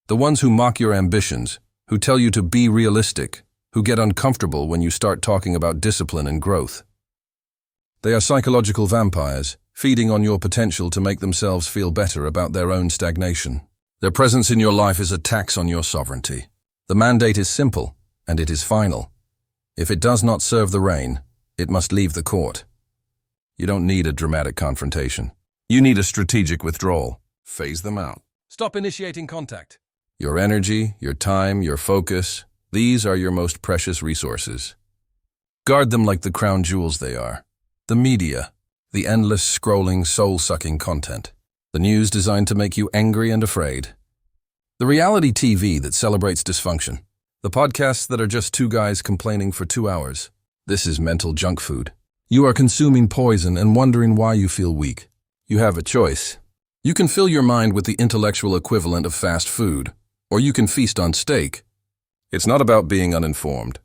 The ones who mock your ambitions, who tell you to be realistic, who get uncomfortable when you start talking about discipline and growth. They are psychological vampires, feeding on your potential to make themselves feel better about their own stagnation. Their presence in your life is a tax on your sovereignty. The mandate is simple, and it is final. If it does not serve the reign, it must leave the court. You don't need a dramatic confrontation. You need a strategic withdrawal. Phase them out. Stop initiating contact. Your energy, your time, your focus, these are your most precious resources. Guard them like the crown jewels they are. The media, the endless scrolling, soul-sucking content. The news designed to make you angry and afraid. The reality TV that celebrates dysfunction. The podcasts that are just two guys complaining for 2 hours. This is mental junk food. You are consuming poison and wondering why you feel weak. You have a choice. You can fill your mind with the intellectual equivalent of fast food, or you can feast on steak. It's not about being uninformed.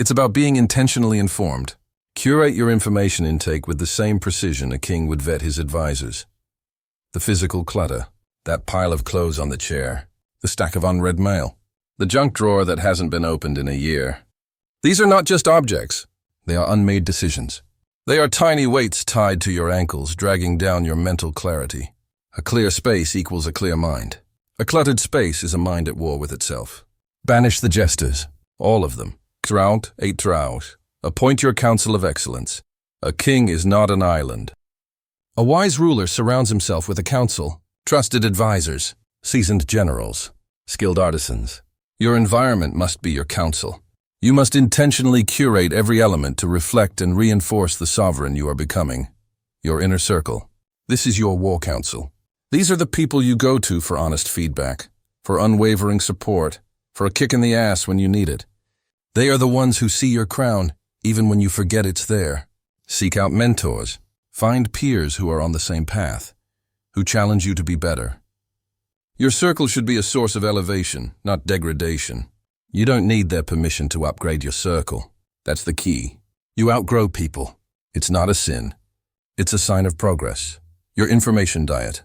It's about being intentionally informed. Curate your information intake with the same precision a king would vet his advisors. The physical clutter, that pile of clothes on the chair, the stack of unread mail, the junk drawer that hasn't been opened in a year. These are not just objects. They are unmade decisions. They are tiny weights tied to your ankles, dragging down your mental clarity. A clear space equals a clear mind. A cluttered space is a mind at war with itself. Banish the jesters, all of them. Trout, 8 trout. Appoint your council of excellence. A king is not an island. A wise ruler surrounds himself with a council, trusted advisors, seasoned generals, skilled artisans. Your environment must be your council. You must intentionally curate every element to reflect and reinforce the sovereign you are becoming. Your inner circle. This is your war council. These are the people you go to for honest feedback, for unwavering support, for a kick in the ass when you need it. They are the ones who see your crown, even when you forget it's there. Seek out mentors. Find peers who are on the same path, who challenge you to be better. Your circle should be a source of elevation, not degradation. You don't need their permission to upgrade your circle. That's the key. You outgrow people. It's not a sin. It's a sign of progress. Your information diet.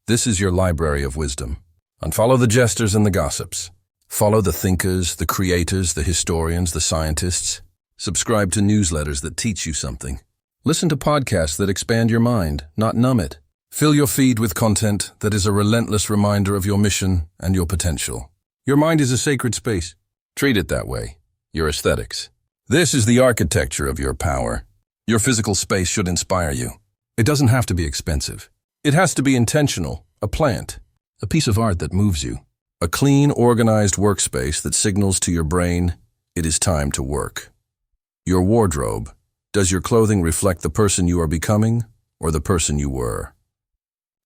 This is your library of wisdom. Unfollow the jesters and the gossips. Follow the thinkers, the creators, the historians, the scientists. Subscribe to newsletters that teach you something. Listen to podcasts that expand your mind, not numb it. Fill your feed with content that is a relentless reminder of your mission and your potential. Your mind is a sacred space. Treat it that way. Your aesthetics. This is the architecture of your power. Your physical space should inspire you. It doesn't have to be expensive. It has to be intentional, a plant, a piece of art that moves you. A clean, organized workspace that signals to your brain, it is time to work. Your wardrobe. Does your clothing reflect the person you are becoming or the person you were?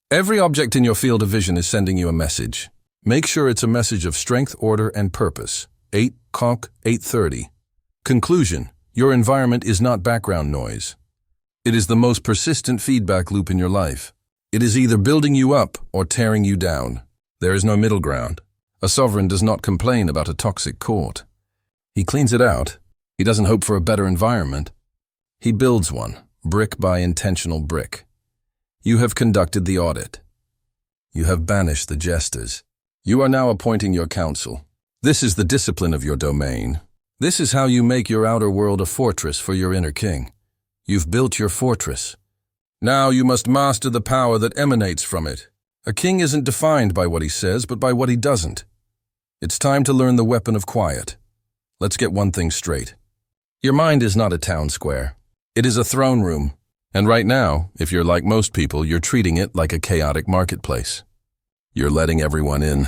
Every object in your field of vision is sending you a message. Make sure it's a message of strength, order, and purpose. 8:30. Conclusion. Your environment is not background noise. It is the most persistent feedback loop in your life. It is either building you up or tearing you down. There is no middle ground. A sovereign does not complain about a toxic court. He cleans it out. He doesn't hope for a better environment. He builds one, brick by intentional brick. You have conducted the audit. You have banished the jesters. You are now appointing your council. This is the discipline of your domain. This is how you make your outer world a fortress for your inner king. You've built your fortress. Now you must master the power that emanates from it. A king isn't defined by what he says, but by what he doesn't. It's time to learn the weapon of quiet. Let's get one thing straight. Your mind is not a town square. It is a throne room. And right now, if you're like most people, you're treating it like a chaotic marketplace. You're letting everyone in.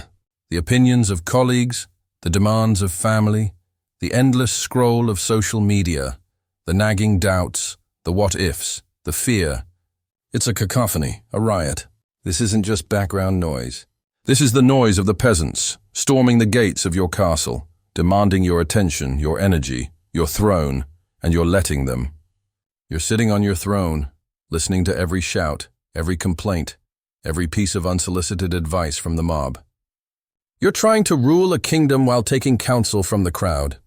The opinions of colleagues, the demands of family, the endless scroll of social media, the nagging doubts, the what-ifs, the fear. It's a cacophony, a riot. This isn't just background noise. This is the noise of the peasants, storming the gates of your castle, demanding your attention, your energy, your throne, and you're letting them. You're sitting on your throne, listening to every shout, every complaint, every piece of unsolicited advice from the mob. You're trying to rule a kingdom while taking counsel from the crowd.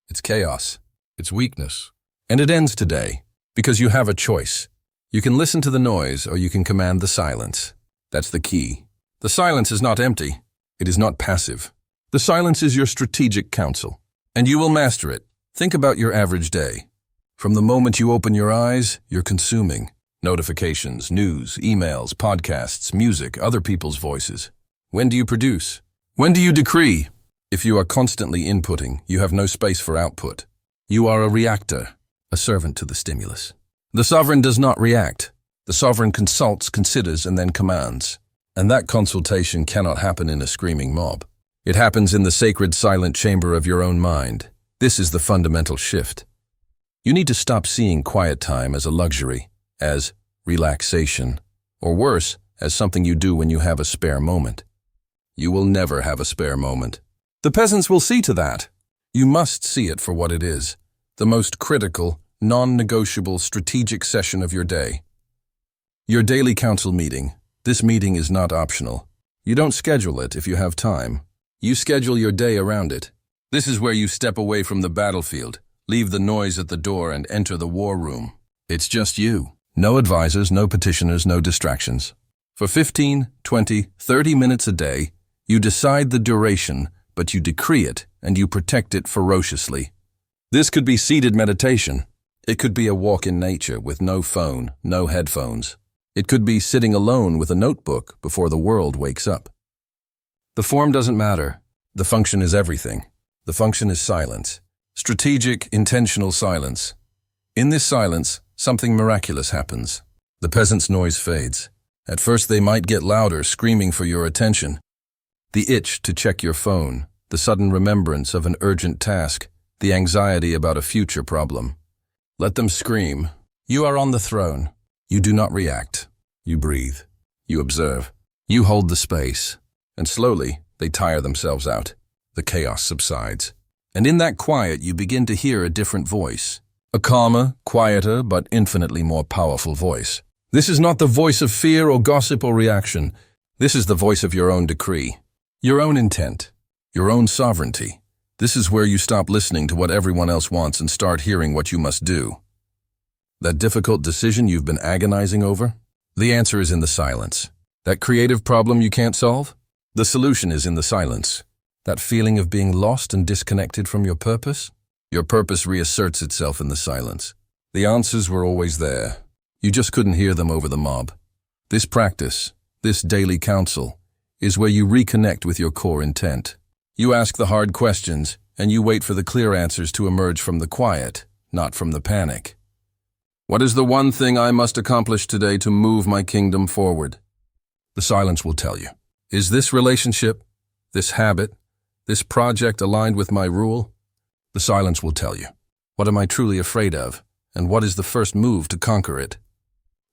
It's chaos. It's weakness. And it ends today, because you have a choice. You can listen to the noise or you can command the silence. That's the key. The silence is not empty. It is not passive. The silence is your strategic counsel, and you will master it. Think about your average day. From the moment you open your eyes, you're consuming notifications, news, emails, podcasts, music, other people's voices. When do you produce? When do you decree? If you are constantly inputting, you have no space for output. You are a reactor, a servant to the stimulus. The sovereign does not react. The sovereign consults, considers, and then commands. And that consultation cannot happen in a screaming mob. It happens in the sacred silent chamber of your own mind. This is the fundamental shift. You need to stop seeing quiet time as a luxury, as relaxation, or worse, as something you do when you have a spare moment. You will never have a spare moment. The peasants will see to that. You must see it for what it is, the most critical, non-negotiable strategic session of your day. Your daily council meeting. This meeting is not optional. You don't schedule it if you have time. You schedule your day around it. This is where you step away from the battlefield, leave the noise at the door, and enter the war room. It's just you. No advisors, no petitioners, no distractions. For 15, 20, 30 minutes a day, you decide the duration, but you decree it and you protect it ferociously. This could be seated meditation. It could be a walk in nature with no phone, no headphones. It could be sitting alone with a notebook before the world wakes up. The form doesn't matter. The function is everything. The function is silence. Strategic, intentional silence. In this silence, something miraculous happens. The peasant's noise fades. At first they might get louder, screaming for your attention. The itch to check your phone, the sudden remembrance of an urgent task, the anxiety about a future problem. Let them scream. You are on the throne. You do not react. You breathe. You observe. You hold the space. And slowly, they tire themselves out. The chaos subsides. And in that quiet, you begin to hear a different voice. A calmer, quieter, but infinitely more powerful voice. This is not the voice of fear or gossip or reaction. This is the voice of your own decree. Your own intent. Your own sovereignty. This is where you stop listening to what everyone else wants and start hearing what you must do. That difficult decision you've been agonizing over? The answer is in the silence. That creative problem you can't solve? The solution is in the silence. That feeling of being lost and disconnected from your purpose? Your purpose reasserts itself in the silence. The answers were always there. You just couldn't hear them over the mob. This practice, this daily counsel, is where you reconnect with your core intent. You ask the hard questions, and you wait for the clear answers to emerge from the quiet, not from the panic. What is the one thing I must accomplish today to move my kingdom forward? The silence will tell you. Is this relationship, this habit, this project aligned with my rule? The silence will tell you. What am I truly afraid of, and what is the first move to conquer it?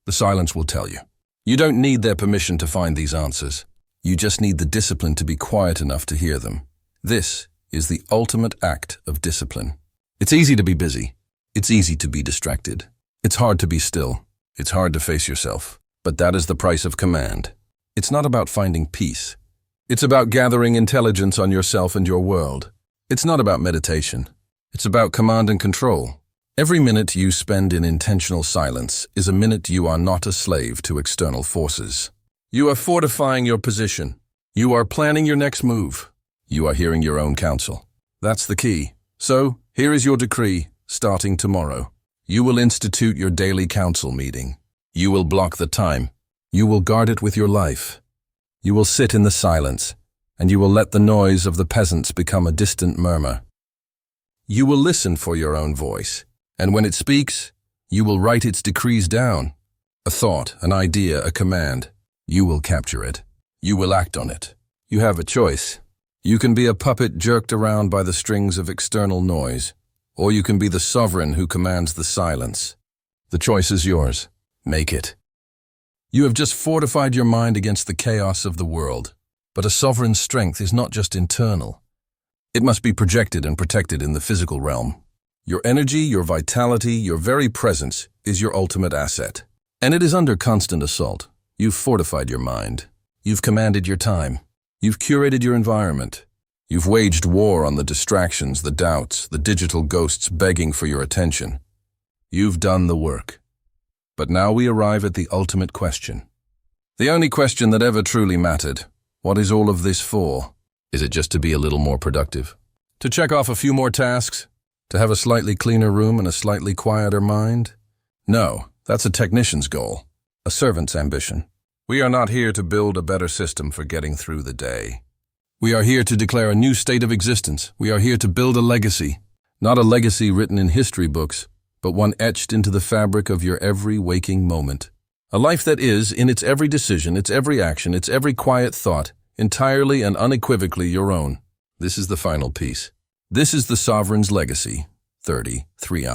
The silence will tell you. You don't need their permission to find these answers. You just need the discipline to be quiet enough to hear them. This is the ultimate act of discipline. It's easy to be busy. It's easy to be distracted. It's hard to be still. It's hard to face yourself. But that is the price of command. It's not about finding peace. It's about gathering intelligence on yourself and your world. It's not about meditation. It's about command and control. Every minute you spend in intentional silence is a minute you are not a slave to external forces. You are fortifying your position. You are planning your next move. You are hearing your own counsel. That's the key. So, here is your decree, starting tomorrow. You will institute your daily council meeting. You will block the time. You will guard it with your life. You will sit in the silence, and you will let the noise of the peasants become a distant murmur. You will listen for your own voice, and when it speaks, you will write its decrees down. A thought, an idea, a command. You will capture it. You will act on it. You have a choice. You can be a puppet jerked around by the strings of external noise, or you can be the sovereign who commands the silence. The choice is yours. Make it. You have just fortified your mind against the chaos of the world. But a sovereign's strength is not just internal. It must be projected and protected in the physical realm. Your energy, your vitality, your very presence is your ultimate asset. And it is under constant assault. You've fortified your mind. You've commanded your time. You've curated your environment. You've waged war on the distractions, the doubts, the digital ghosts begging for your attention. You've done the work. But now we arrive at the ultimate question. The only question that ever truly mattered. What is all of this for? Is it just to be a little more productive? To check off a few more tasks? To have a slightly cleaner room and a slightly quieter mind? No, that's a technician's goal, a servant's ambition. We are not here to build a better system for getting through the day. We are here to declare a new state of existence. We are here to build a legacy. Not a legacy written in history books, but one etched into the fabric of your every waking moment. A life that is, in its every decision, its every action, its every quiet thought, entirely and unequivocally your own. This is the final piece. This is the sovereign's legacy. 33.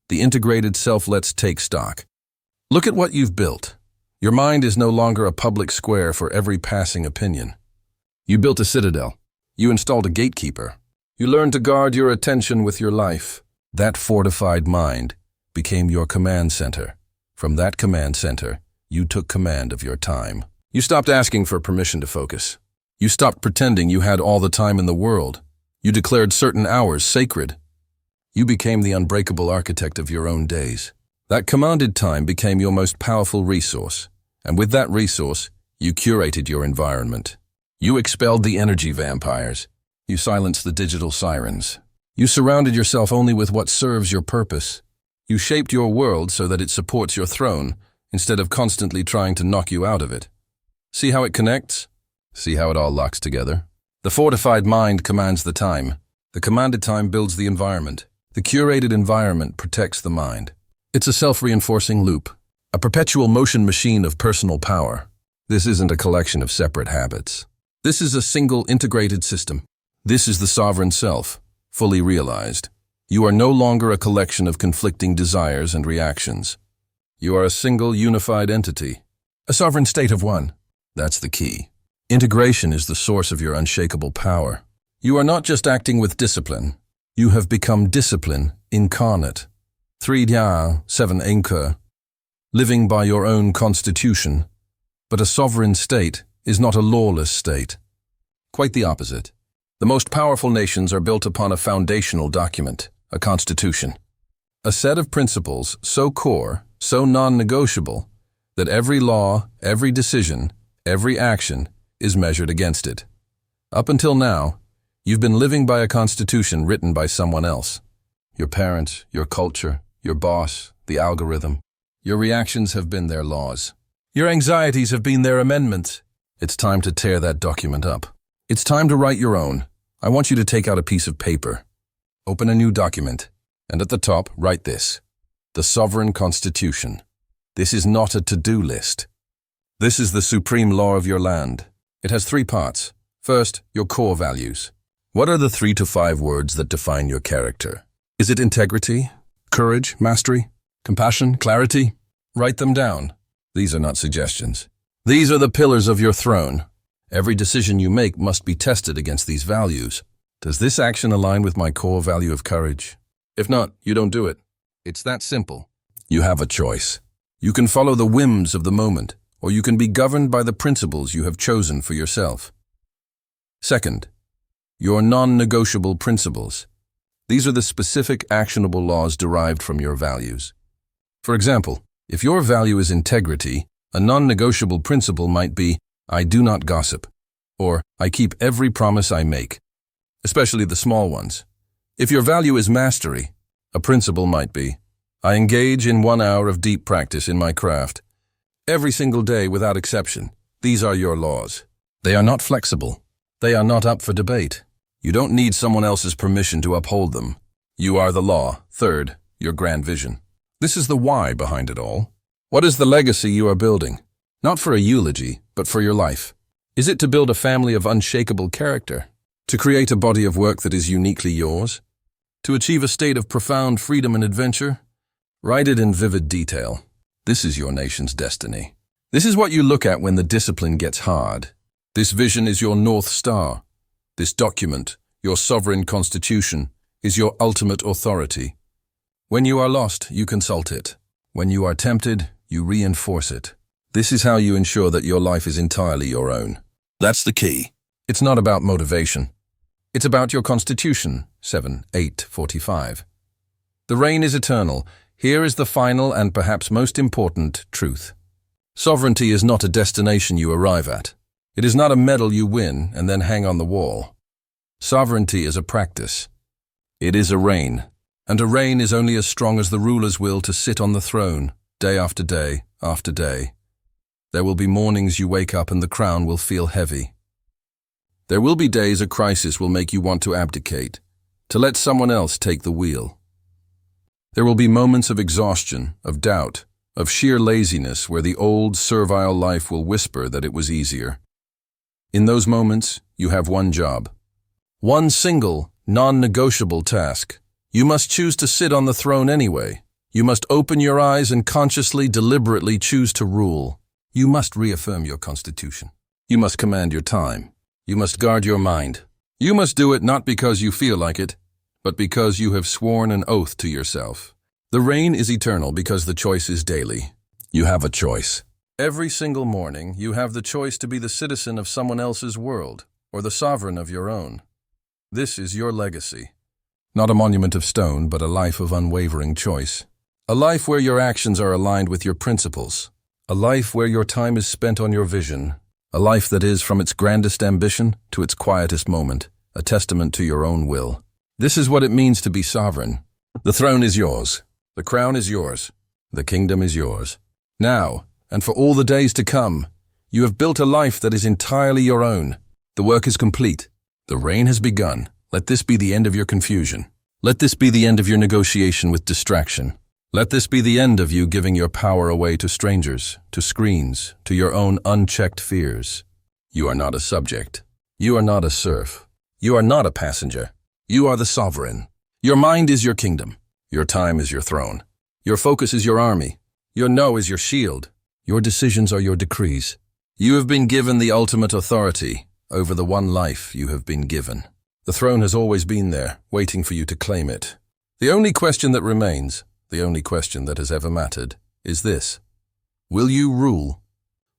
The integrated self. Let's take stock. Look at what you've built. Your mind is no longer a public square for every passing opinion. You built a citadel. You installed a gatekeeper. You learned to guard your attention with your life. That fortified mind became your command center. From that command center, you took command of your time. You stopped asking for permission to focus. You stopped pretending you had all the time in the world. You declared certain hours sacred. You became the unbreakable architect of your own days. That commanded time became your most powerful resource, and with that resource, you curated your environment. You expelled the energy vampires. You silenced the digital sirens. You surrounded yourself only with what serves your purpose. You shaped your world so that it supports your throne, instead of constantly trying to knock you out of it. See how it connects? See how it all locks together? The fortified mind commands the time. The commanded time builds the environment. The curated environment protects the mind. It's a self-reinforcing loop, a perpetual motion machine of personal power. This isn't a collection of separate habits. This is a single integrated system. This is the sovereign self, fully realized. You are no longer a collection of conflicting desires and reactions. You are a single unified entity, a sovereign state of one. That's the key. Integration is the source of your unshakable power. You are not just acting with discipline. You have become discipline incarnate. 7 anchor, living by your own constitution. But a sovereign state is not a lawless state. Quite the opposite. The most powerful nations are built upon a foundational document, a constitution. A set of principles so core, so non-negotiable, that every law, every decision, every action is measured against it. Up until now, you've been living by a constitution written by someone else. Your parents, your culture, your boss, the algorithm. Your reactions have been their laws. Your anxieties have been their amendments. It's time to tear that document up. It's time to write your own. I want you to take out a piece of paper. Open a new document, and at the top, write this. The Sovereign Constitution. This is not a to-do list. This is the supreme law of your land. It has 3 parts. First, your core values. What are the 3 to 5 words that define your character? Is it integrity, courage, mastery, compassion, clarity? Write them down. These are not suggestions. These are the pillars of your throne. Every decision you make must be tested against these values. Does this action align with my core value of courage? If not, you don't do it. It's that simple. You have a choice. You can follow the whims of the moment, or you can be governed by the principles you have chosen for yourself. Second, your non-negotiable principles. These are the specific, actionable laws derived from your values. For example, if your value is integrity, a non-negotiable principle might be, I do not gossip, or I keep every promise I make, especially the small ones. If your value is mastery, a principle might be, I engage in 1 hour of deep practice in my craft, every single day without exception. These are your laws. They are not flexible. They are not up for debate. You don't need someone else's permission to uphold them. You are the law. Third, your grand vision. This is the why behind it all. What is the legacy you are building? Not for a eulogy, but for your life. Is it to build a family of unshakable character? To create a body of work that is uniquely yours? To achieve a state of profound freedom and adventure? Write it in vivid detail. This is your nation's destiny. This is what you look at when the discipline gets hard. This vision is your North Star. This document, your sovereign constitution, is your ultimate authority. When you are lost, you consult it. When you are tempted, you reinforce it. This is how you ensure that your life is entirely your own. That's the key. It's not about motivation. It's about your constitution. 7:8:45. The reign is eternal. Here is the final and perhaps most important truth. Sovereignty is not a destination you arrive at. It is not a medal you win and then hang on the wall. Sovereignty is a practice. It is a reign, and a reign is only as strong as the ruler's will to sit on the throne, day after day after day. There will be mornings you wake up and the crown will feel heavy. There will be days a crisis will make you want to abdicate, to let someone else take the wheel. There will be moments of exhaustion, of doubt, of sheer laziness where the old, servile life will whisper that it was easier. In those moments, you have one job. One single, non-negotiable task. You must choose to sit on the throne anyway. You must open your eyes and consciously, deliberately choose to rule. You must reaffirm your constitution. You must command your time. You must guard your mind. You must do it not because you feel like it, but because you have sworn an oath to yourself. The reign is eternal because the choice is daily. You have a choice. Every single morning, you have the choice to be the citizen of someone else's world, or the sovereign of your own. This is your legacy. Not a monument of stone, but a life of unwavering choice. A life where your actions are aligned with your principles. A life where your time is spent on your vision. A life that is, from its grandest ambition to its quietest moment, a testament to your own will. This is what it means to be sovereign. The throne is yours. The crown is yours. The kingdom is yours. Now, and for all the days to come, you have built a life that is entirely your own. The work is complete. The reign has begun. Let this be the end of your confusion. Let this be the end of your negotiation with distraction. Let this be the end of you giving your power away to strangers, to screens, to your own unchecked fears. You are not a subject. You are not a serf. You are not a passenger. You are the sovereign. Your mind is your kingdom. Your time is your throne. Your focus is your army. Your no is your shield. Your decisions are your decrees. You have been given the ultimate authority over the one life you have been given. The throne has always been there, waiting for you to claim it. The only question that remains, the only question that has ever mattered, is this. Will you rule,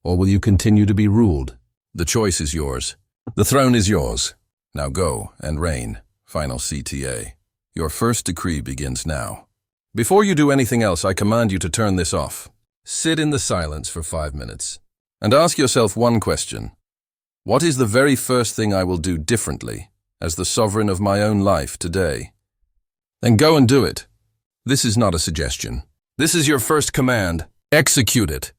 or will you continue to be ruled? The choice is yours. The throne is yours. Now go and reign. Final CTA. Your first decree begins now. Before you do anything else, I command you to turn this off. Sit in the silence for 5 minutes and ask yourself one question. What is the very first thing I will do differently as the sovereign of my own life today? Then go and do it. This is not a suggestion. This is your first command. Execute it.